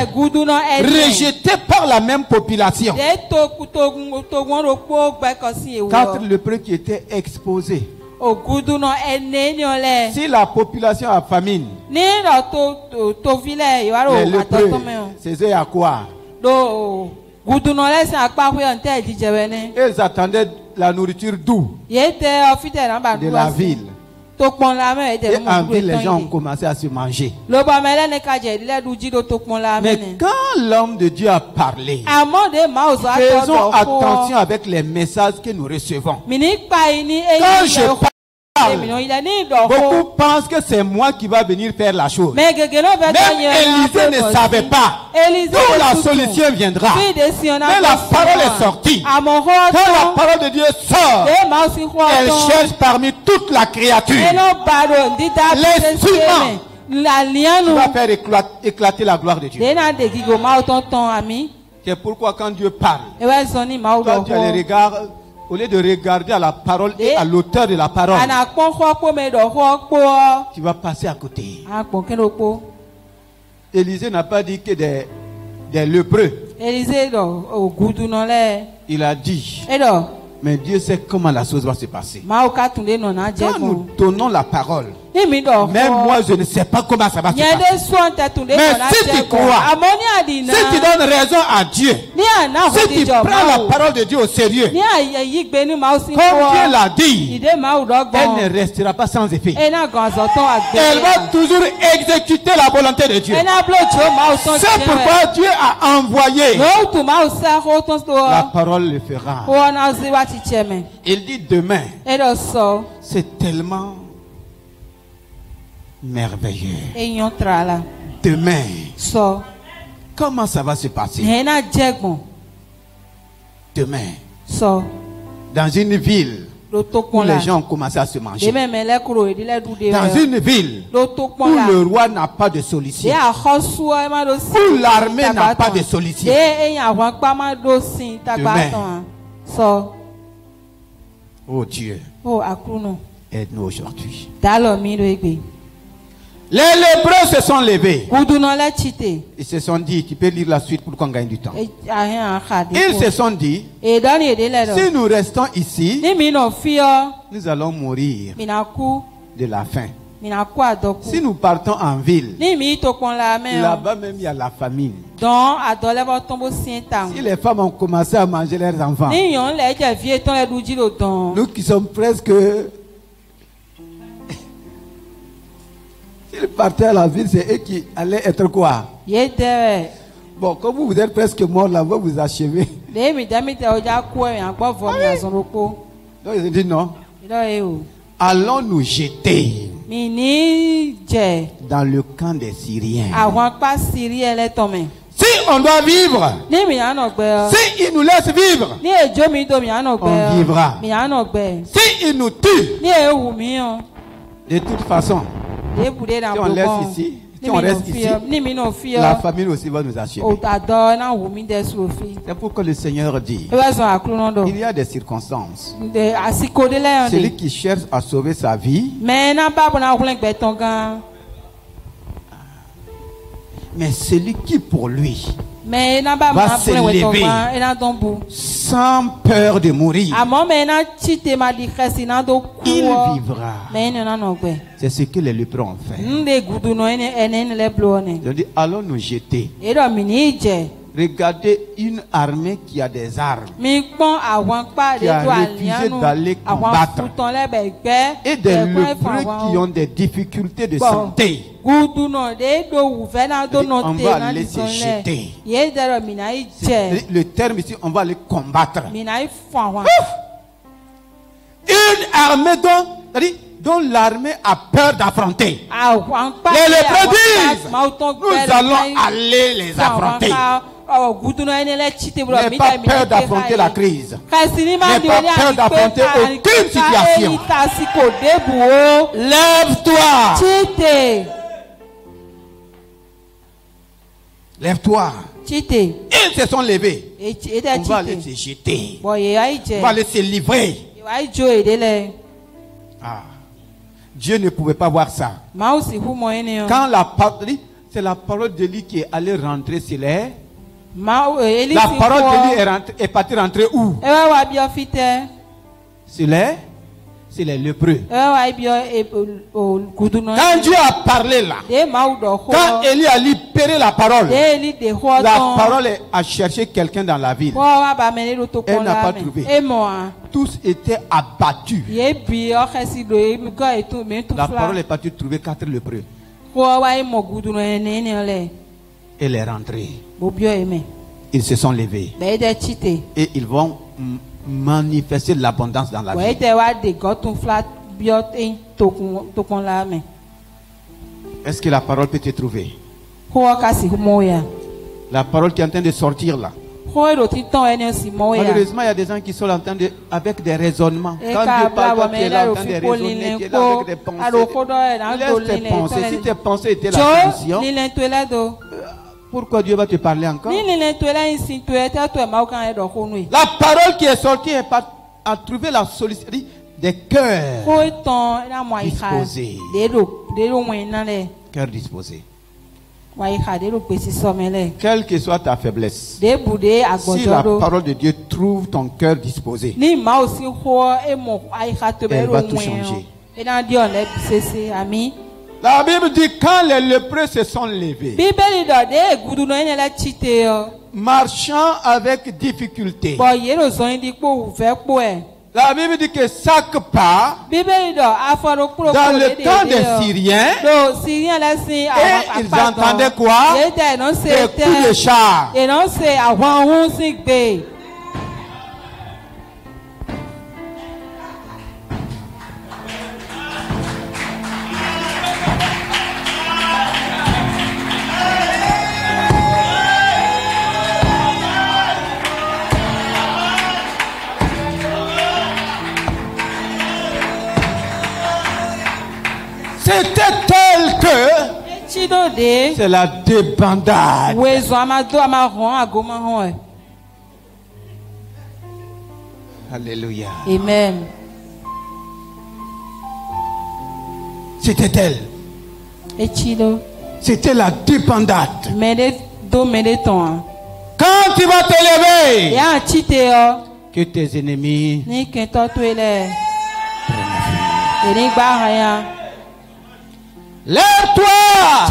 A: rejetés par la même population. 4 lépreux qui étaient exposés. Si la population a famine, les lépreux, c'est eux à quoi? Ils attendaient la nourriture douce de la ville. Et en ville, les gens ont commencé à se manger. Mais quand l'homme de Dieu a parlé, faisons attention avec les messages que nous recevons. Quand je Beaucoup pensent que c'est moi qui va venir faire la chose. Même Élisée ne savait pas d'où la solution viendra. Mais la parole est sortie. Quand la parole de Dieu sort, elle cherche parmi toute la créature l'instrument qui va faire éclater la gloire de Dieu. C'est pourquoi quand Dieu parle, toi tu as les regards. Au lieu de regarder à la parole et à l'auteur de la parole, tu vas passer à côté. Élisée n'a pas dit que des lépreux. Il a dit, mais Dieu sait comment la chose va se passer. Quand nous donnons la parole, même moi je ne sais pas comment ça va se passer. Mais si tu crois, si tu donnes raison à Dieu, si tu prends la parole de Dieu au sérieux, comme Dieu l'a dit, elle ne restera pas sans effet. Elle va toujours exécuter la volonté de Dieu. C'est pourquoi Dieu a envoyé. La parole le fera. Il dit demain. C'est tellement merveilleux. Demain. Comment ça va se passer? Demain. Dans une ville où les gens ont commencé à se manger. Dans une ville où le roi n'a pas de solution. Où l'armée n'a pas de solution. Demain. Oh Dieu. Aide-nous aujourd'hui. Les lépreux se sont levés. Ils se sont dit, tu peux lire la suite pour qu'on gagne du temps. Ils se sont dit, si nous restons ici, nous allons mourir de la faim. Si nous partons en ville, là-bas même il y a la famine. Si les femmes ont commencé à manger leurs enfants, nous qui sommes presque... S'ils partaient à la ville, c'est eux qui allaient être quoi? Bon, comme vous êtes presque mort là-bas, vous achevez. Donc ils ont dit non. Allons nous jeter dans le camp des Syriens. Si on doit vivre, si ils nous laissent vivre, on vivra. Si ils nous tuent, de toute façon, si on laisse ici, si on reste ici, la famille aussi va nous achever. C'est pourquoi le Seigneur dit, il y a des circonstances. Celui qui cherche à sauver sa vie, mais celui qui pour lui va se lever sans peur de mourir, il vivra. C'est ce que les lépreux ont fait. Ils ont dit, allons nous jeter. Regardez une armée qui a des armes, qui a refusé d'aller combattre, et des lépreux qui ont des difficultés de santé. On va aller se jeter. Le terme ici, on va aller combattre. Une armée dont l'armée a peur d'affronter. Les lépreux disent, nous allons aller les affronter. N'aie pas peur d'affronter la crise. N'aie pas peur d'affronter aucune situation. Lève-toi. Lève-toi. Ils se sont levés. On va aller se jeter. On va aller se livrer. Dieu ne pouvait pas voir ça. Quand c'est la parole d'Élie qui est allée rentrer sur les... La parole d'Élie est partie rentrer où? C'est les lépreux. Quand Dieu a parlé là, quand Élie a libéré la parole a cherché quelqu'un dans la ville. Elle n'a pas trouvé. Tous étaient abattus. La parole est partie trouver 4 lépreux. Elle est rentrée. Ils se sont levés. Et ils vont manifester l'abondance dans la vie. Est-ce que la parole peut te trouver? La parole qui est en train de sortir là. Malheureusement, il y a des gens qui sont en train de, avec des raisonnements. Quand Dieu parle, tu es là en train de raisonner, tu es là avec des pensées. Laisse tes pensées. Si tes pensées étaient la solution, pourquoi Dieu va te parler encore? La parole qui est sortie a trouvé la solution des cœurs disposés. Cœurs disposés. Quelle que soit ta faiblesse, si la parole de Dieu trouve ton cœur disposé, elle va tout changer. La Bible dit quand les lépreux se sont levés, marchant avec difficulté, la Bible dit que chaque pas, dans le temps des Syriens, et ils entendaient quoi? Des coups de char. C'était tel que c'est la débandade. Alléluia.
C: Amen.
A: C'était tel. C'était la débandade. Quand tu vas te lever, que tes ennemis lève-toi!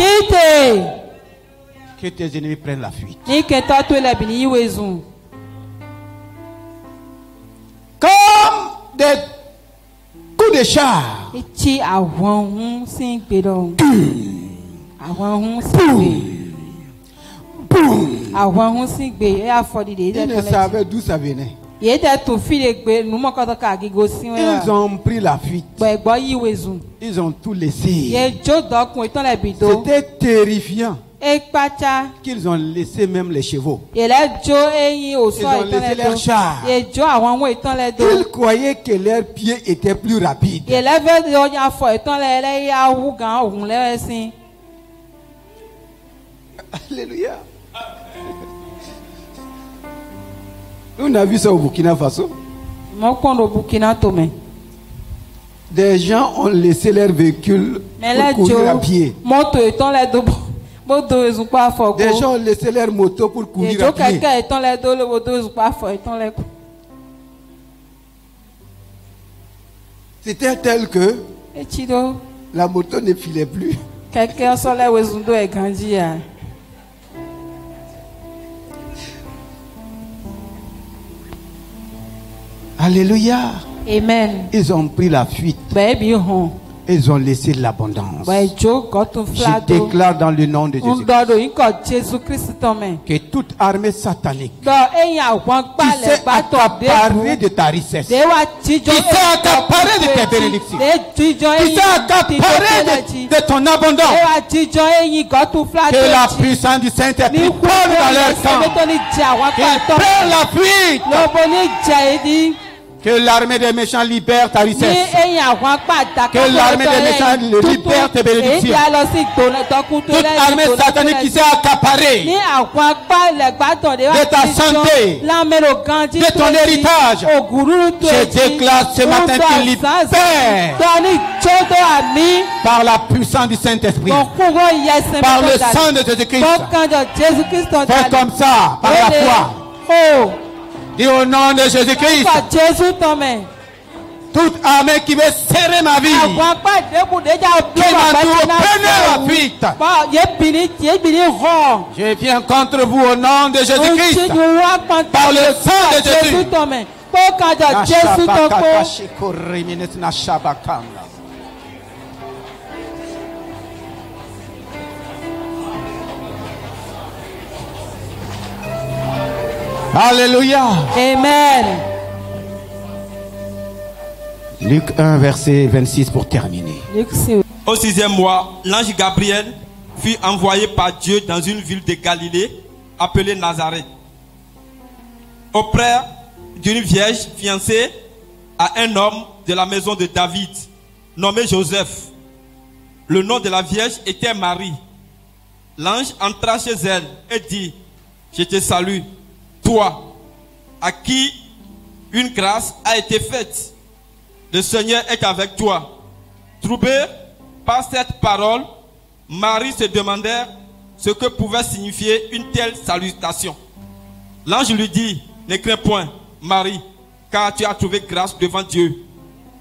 A: Que tes ennemis prennent la fuite. Comme des coups de char. Ils ne savaient d'où ça venait. Ils ont pris la fuite. Ils ont tout laissé. C'était terrifiant qu'ils ont laissé même les chevaux. Ils ont laissé leurs chars. Ils croyaient que leurs pieds étaient plus rapides. Alléluia. On a vu ça au Burkina Faso. Des gens ont laissé leur véhicule pour courir à pied. Des gens ont laissé leur moto pour courir à pied. C'était tel que la moto ne filait plus. Alléluia.
C: Amen.
A: Ils ont pris la fuite. Ils ont laissé l'abondance. Je déclare dans le nom de Jésus que toute armée satanique qui s'est accaparée de ta richesse, qui s'est accaparée de tes bénédictions, qui s'est accaparée de ton abondance, que la puissance du Saint-Esprit parle dans leur camp, qu'ils prennent la fuite. Que l'armée des méchants libère ta richesse. Que l'armée des méchants libère tes bénédictions. Toute armée satanique qui s'est accaparée de ta santé, de ton héritage, je déclare ce matin qu'il libère par la puissance du Saint-Esprit, par le sang de Jésus-Christ. Fais comme ça, par la foi. Dis au nom de Jésus-Christ. Toute armée qui veut serrer ma vie, qui m'entoure, prenez la fuite. Je viens contre vous au nom de Jésus-Christ, par le sang de Jésus. Alléluia.
C: Amen.
A: Luc 1, verset 26 pour terminer.
B: Au 6e mois, l'ange Gabriel fut envoyé par Dieu dans une ville de Galilée appelée Nazareth, auprès d'une vierge fiancée à un homme de la maison de David, nommé Joseph. Le nom de la vierge était Marie. L'ange entra chez elle et dit: je te salue, toi, à qui une grâce a été faite. Le Seigneur est avec toi. Troublée par cette parole, Marie se demandait ce que pouvait signifier une telle salutation. L'ange lui dit: ne crains point, Marie, car tu as trouvé grâce devant Dieu.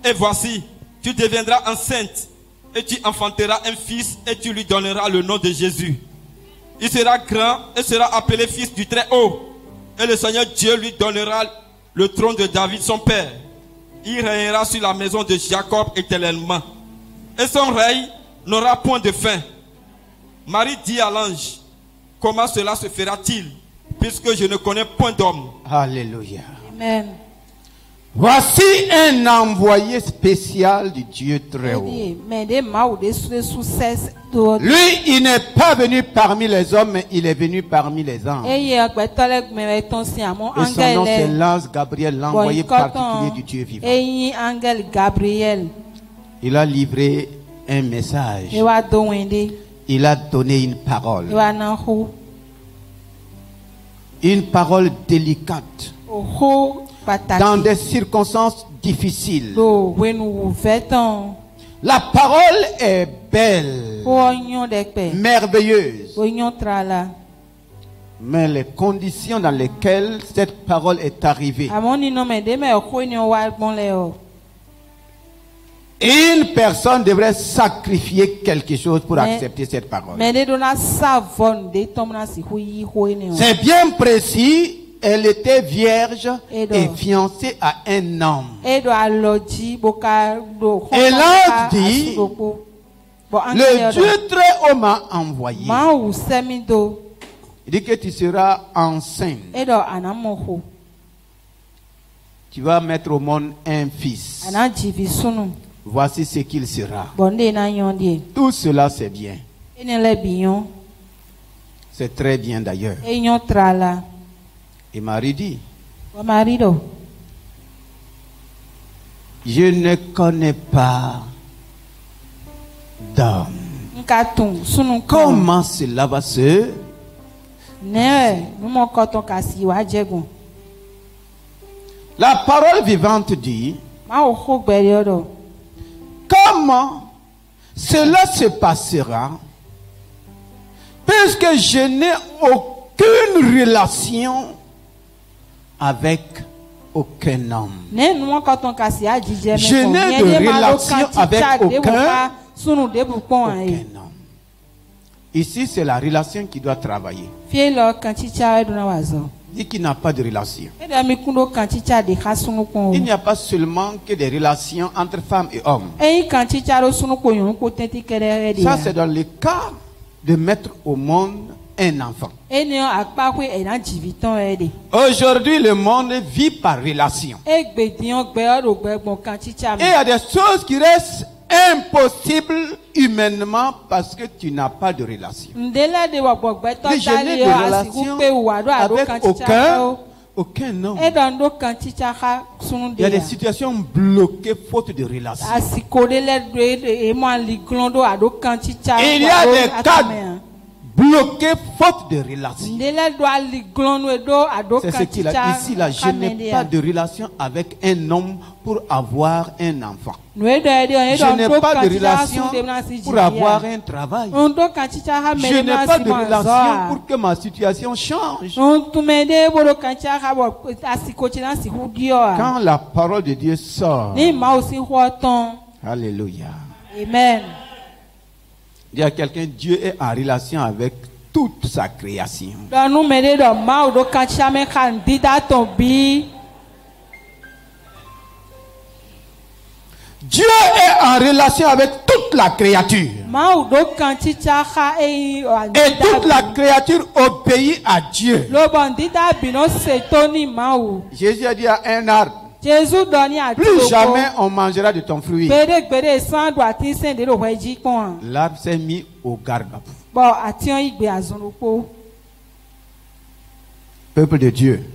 B: Et voici, tu deviendras enceinte et tu enfanteras un fils et tu lui donneras le nom de Jésus. Il sera grand et sera appelé fils du Très-Haut. Et le Seigneur Dieu lui donnera le trône de David son père. Il régnera sur la maison de Jacob éternellement. Et son règne n'aura point de fin. Marie dit à l'ange: comment cela se fera-t-il, puisque je ne connais point d'homme?
A: Alléluia.
C: Amen.
A: Voici un envoyé spécial du Dieu Très-Haut. Lui, il n'est pas venu parmi les hommes, mais il est venu parmi les anges. Et son nom, c'est l'ange Gabriel, l'envoyé particulier du Dieu vivant. Il a livré un message. Il a donné une parole. Une parole délicate. Dans des circonstances difficiles. La parole est belle, merveilleuse. Mais les conditions dans lesquelles cette parole est arrivée, une personne devrait sacrifier quelque chose pour accepter cette parole. C'est bien précis. Elle était vierge et fiancée à un homme. Et l'ange dit: le Dieu Très-Haut m'a envoyé. Il dit que tu seras enceinte. Tu vas mettre au monde un fils. Voici ce qu'il sera. Tout cela c'est bien. C'est très bien d'ailleurs. Et Marie dit: je ne connais pas d'homme. Comment cela va se... La parole vivante dit: comment cela se passera, puisque je n'ai aucune relation avec aucun homme. Je n'ai de relation avec aucun homme. Ici, c'est la relation qui doit travailler. Dit qu'il n'a pas de relation. Il n'y a pas seulement que des relations entre femmes et hommes. Ça, c'est dans le cas de mettre au monde un enfant. Aujourd'hui, le monde vit par relation. Et il y a des choses qui restent impossibles humainement parce que tu n'as pas de relation. Je n'ai de relation avec aucun homme. Il y a des situations bloquées faute de relation. Il y a des cas bloqué faute de relation. C'est ce qu'il a dit ici là. Je n'ai pas de relation avec un homme pour avoir un enfant. Je n'ai pas de relation pour avoir un travail. Je n'ai pas de relation pour que ma situation change. Quand la parole de Dieu sort, alléluia.
C: Amen.
A: Il y a quelqu'un, Dieu est en relation avec toute sa création. Dieu est en relation avec toute la créature. Et toute la créature obéit à Dieu. Jésus a dit à un arbre: Plus jamais on mangera de ton fruit. L'arbre s'est mis au garde-à-vous. Peuple de Dieu,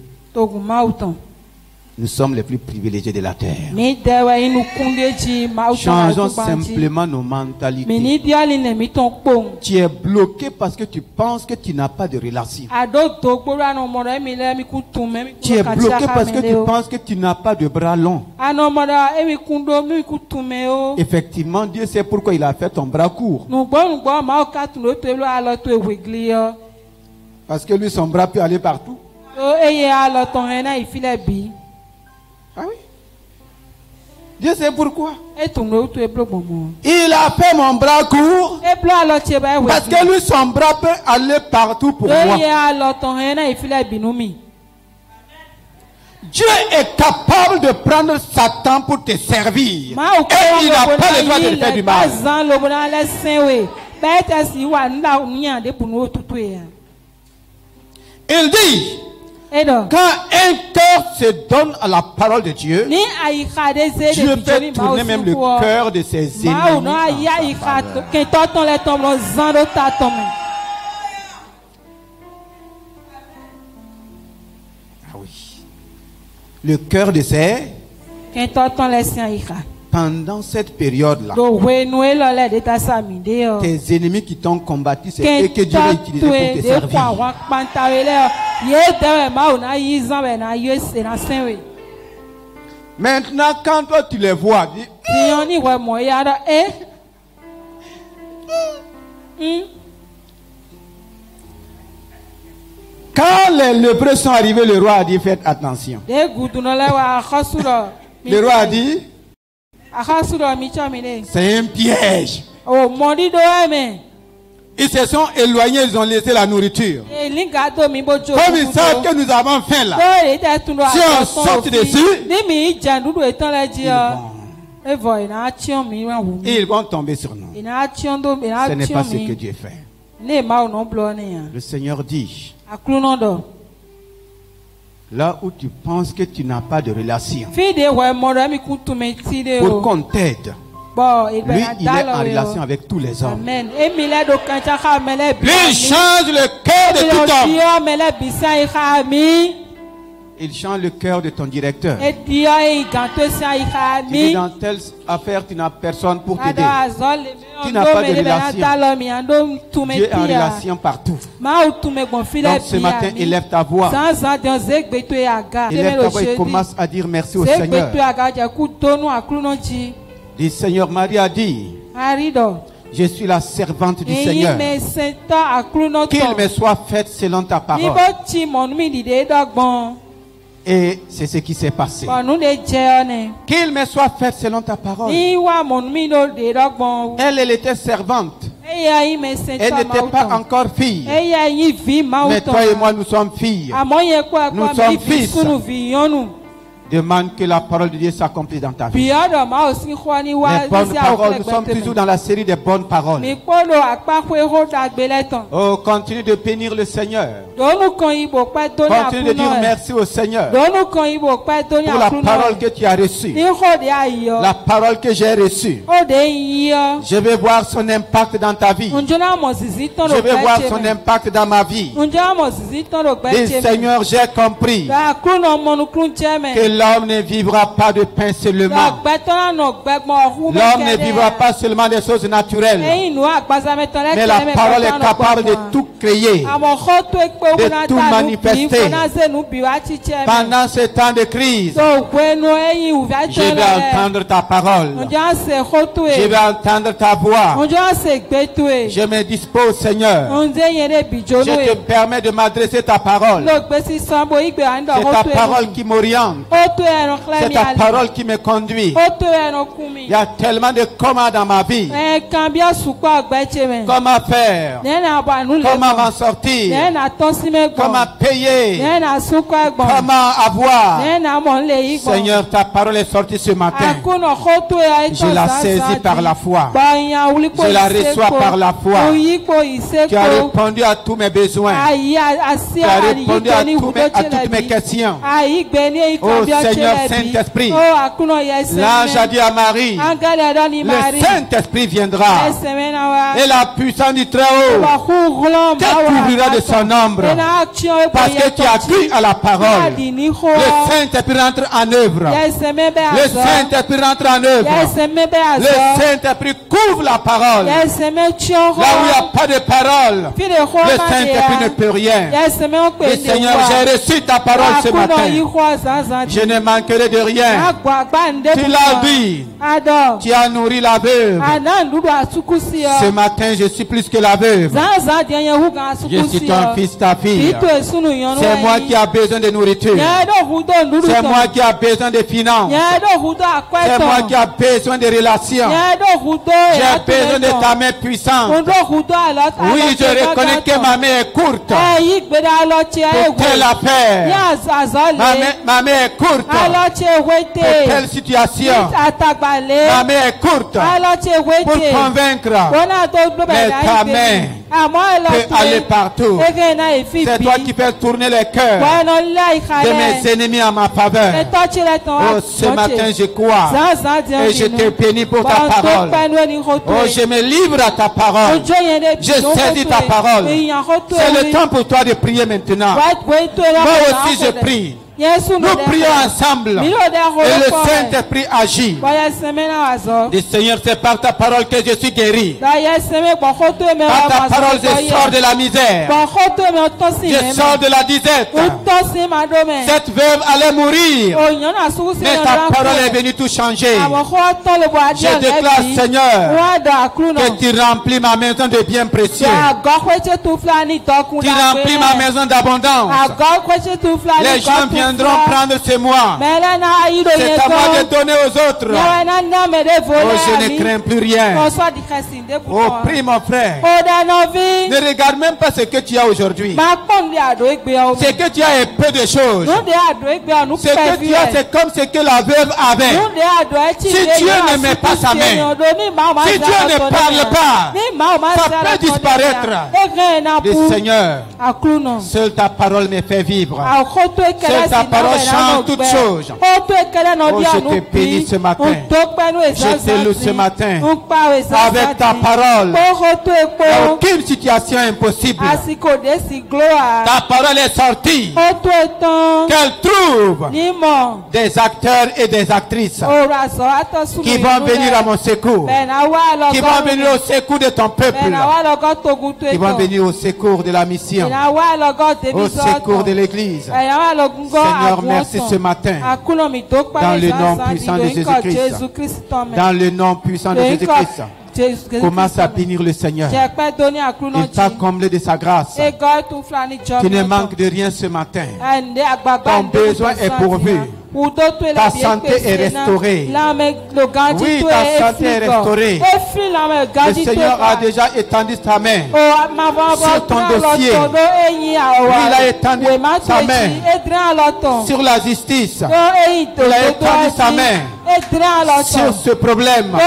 A: nous sommes les plus privilégiés de la terre. Changeons simplement nos mentalités. Tu es bloqué parce que tu penses que tu n'as pas de relation. Tu es bloqué parce que tu penses que tu n'as pas de bras longs. Effectivement, Dieu sait pourquoi il a fait ton bras court. Parce que lui, son bras peut aller partout. Ah oui. Dieu sait pourquoi. Il a fait mon bras court parce que lui, son bras peut aller partout pour moi. Dieu est capable de prendre Satan pour te servir. Et il n'a pas le droit de te faire du mal. Il dit, quand un cœur se donne à la parole de Dieu, Dieu peut tourner même le cœur de ses ennemis. Ah oui. Le cœur de ses... Pendant cette période-là, tes ennemis qui t'ont combattu, c'est eux que Dieu a utilisé pour te servir. Maintenant, quand toi tu les vois, dis, quand les lépreux sont arrivés, le roi a dit faites attention. Le roi a dit c'est un piège. Ils se sont éloignés, ils ont laissé la nourriture. Comme ils savent que nous avons faim là, si on saute dessus, ils vont tomber sur nous. Ce n'est pas ce que Dieu fait. Le Seigneur dit, là où tu penses que tu n'as pas de relation, pour qu'on t'aide, lui, il est en relation avec tous les hommes. Lui, il change le cœur de tout homme. Il change le cœur de ton directeur. Tu dis dans telle affaire, tu n'as personne pour t'aider. Tu n'as pas de relation. Dieu est en relation partout. Donc ce matin, élève ta voix. Élève ta voix et commence à dire merci au Seigneur. Le Seigneur, Marie a dit, je suis la servante du Seigneur. Qu'il me soit fait selon ta parole. Et c'est ce qui s'est passé. Qu'il me soit fait selon ta parole. Elle était servante. Elle n'était pas encore fille. Mais toi et moi, nous sommes filles. Nous sommes fils. Demande que la parole de Dieu s'accomplisse dans ta vie. Les bonnes paroles, nous sommes toujours dans la série des bonnes paroles. Oh, continue de bénir le Seigneur. Continue de dire merci au Seigneur pour la parole que tu as reçue. La parole que j'ai reçue. Je vais voir son impact dans ta vie. Je vais voir son impact dans ma vie. Et Seigneur, j'ai compris que l'homme ne vivra pas de pain seulement. L'homme ne vivra pas seulement des choses naturelles. Mais la parole est capable de tout créer, de tout manifester. Pendant ce temps de crise, je vais entendre ta parole. Je vais entendre ta voix. Je me dispose, Seigneur. Je te permets de m'adresser ta parole. C'est ta parole qui m'oriente. C'est ta parole qui me conduit. Il y a tellement de comment dans ma vie. Comment faire? Comment m'en sortir? Comment payer? Comment avoir? Seigneur, ta parole est sortie ce matin. Je la saisis par la foi. Je la reçois par la foi. Tu as répondu à tous mes besoins. Tu as répondu à toutes mes questions. Oh Seigneur Saint-Esprit. L'ange a dit à Marie, le Saint-Esprit viendra et la puissance du Très-Haut te couvrira de son ombre parce que tu as cru à la parole. Le Saint-Esprit rentre en œuvre. Le Saint-Esprit rentre en œuvre. Le Saint-Esprit couvre la parole. Là où il n'y a pas de parole, le Saint-Esprit ne peut rien. Et Seigneur, j'ai reçu ta parole ce matin. Je ne manquerai de rien. Tu l'as dit. Tu as nourri la veuve. Ce matin, je suis plus que la veuve. Je suis ton fils, ta fille. C'est moi qui ai besoin de nourriture. C'est moi qui ai besoin de finances. C'est moi qui ai besoin de relations. J'ai besoin de ta main puissante. Oui, je reconnais que ma main est courte. Pour telle affaire. Ma main est courte. Pour telle situation. Ma main est courte. Pour convaincre. Mais ta main peut aller partout. C'est toi qui fais tourner les cœurs de mes ennemis en ma faveur. Oh, ce matin je crois et je te bénis pour ta parole. Oh, je me livre à ta parole. Je saisis ta parole. C'est le temps pour toi de prier maintenant. Moi aussi je prie. Nous prions ensemble et le Saint-Esprit agit. Le Seigneur, c'est par ta parole que je suis guéri. Par ta parole, je sors de la misère. Je sors de la disette. Cette veuve allait mourir, mais ta parole est venue tout changer. Je déclare, Seigneur, que tu remplis ma maison de biens précieux. Tu remplis ma maison d'abondance. Les gens viendront prendre ce moi. C'est à moi de donner aux autres. Oh, je ne crains plus rien. Oh, prie mon frère. Ne regarde même pas ce que tu as aujourd'hui. Ce que tu as est peu de choses. Ce que tu as, c'est comme ce que la veuve avait. Si Dieu ne met pas sa main, si Dieu ne parle pas, ça peut disparaître. Le Seigneur, seule ta parole me fait vivre. Seule ta parole change toutes choses. Oh, je te bénis ce matin. Je te loue ce matin. Avec ta parole, aucune situation impossible. Ta parole est sortie. Qu'elle trouve des acteurs et des actrices qui vont venir à mon secours, qui vont venir au secours de ton peuple, qui vont venir au secours de la mission, au secours de l'église. Seigneur, merci ce matin. Dans le nom puissant de Jésus-Christ. Dans le nom puissant de Jésus-Christ. Commence à bénir le Seigneur. Il t'a comblé de sa grâce. Tu ne manques de rien ce matin. Ton besoin est pourvu. Ta santé est restaurée. Oui, ta santé est restaurée. Le Seigneur a déjà étendu sa main sur ton dossier. Oui, il a étendu sa main sur la justice. Il a étendu sa main sur ce problème.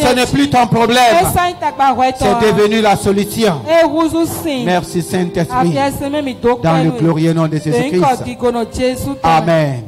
A: Ce n'est plus ton problème. C'est devenu la solution. Merci Saint-Esprit. Dans le glorieux nom de Jésus-Christ. Amen.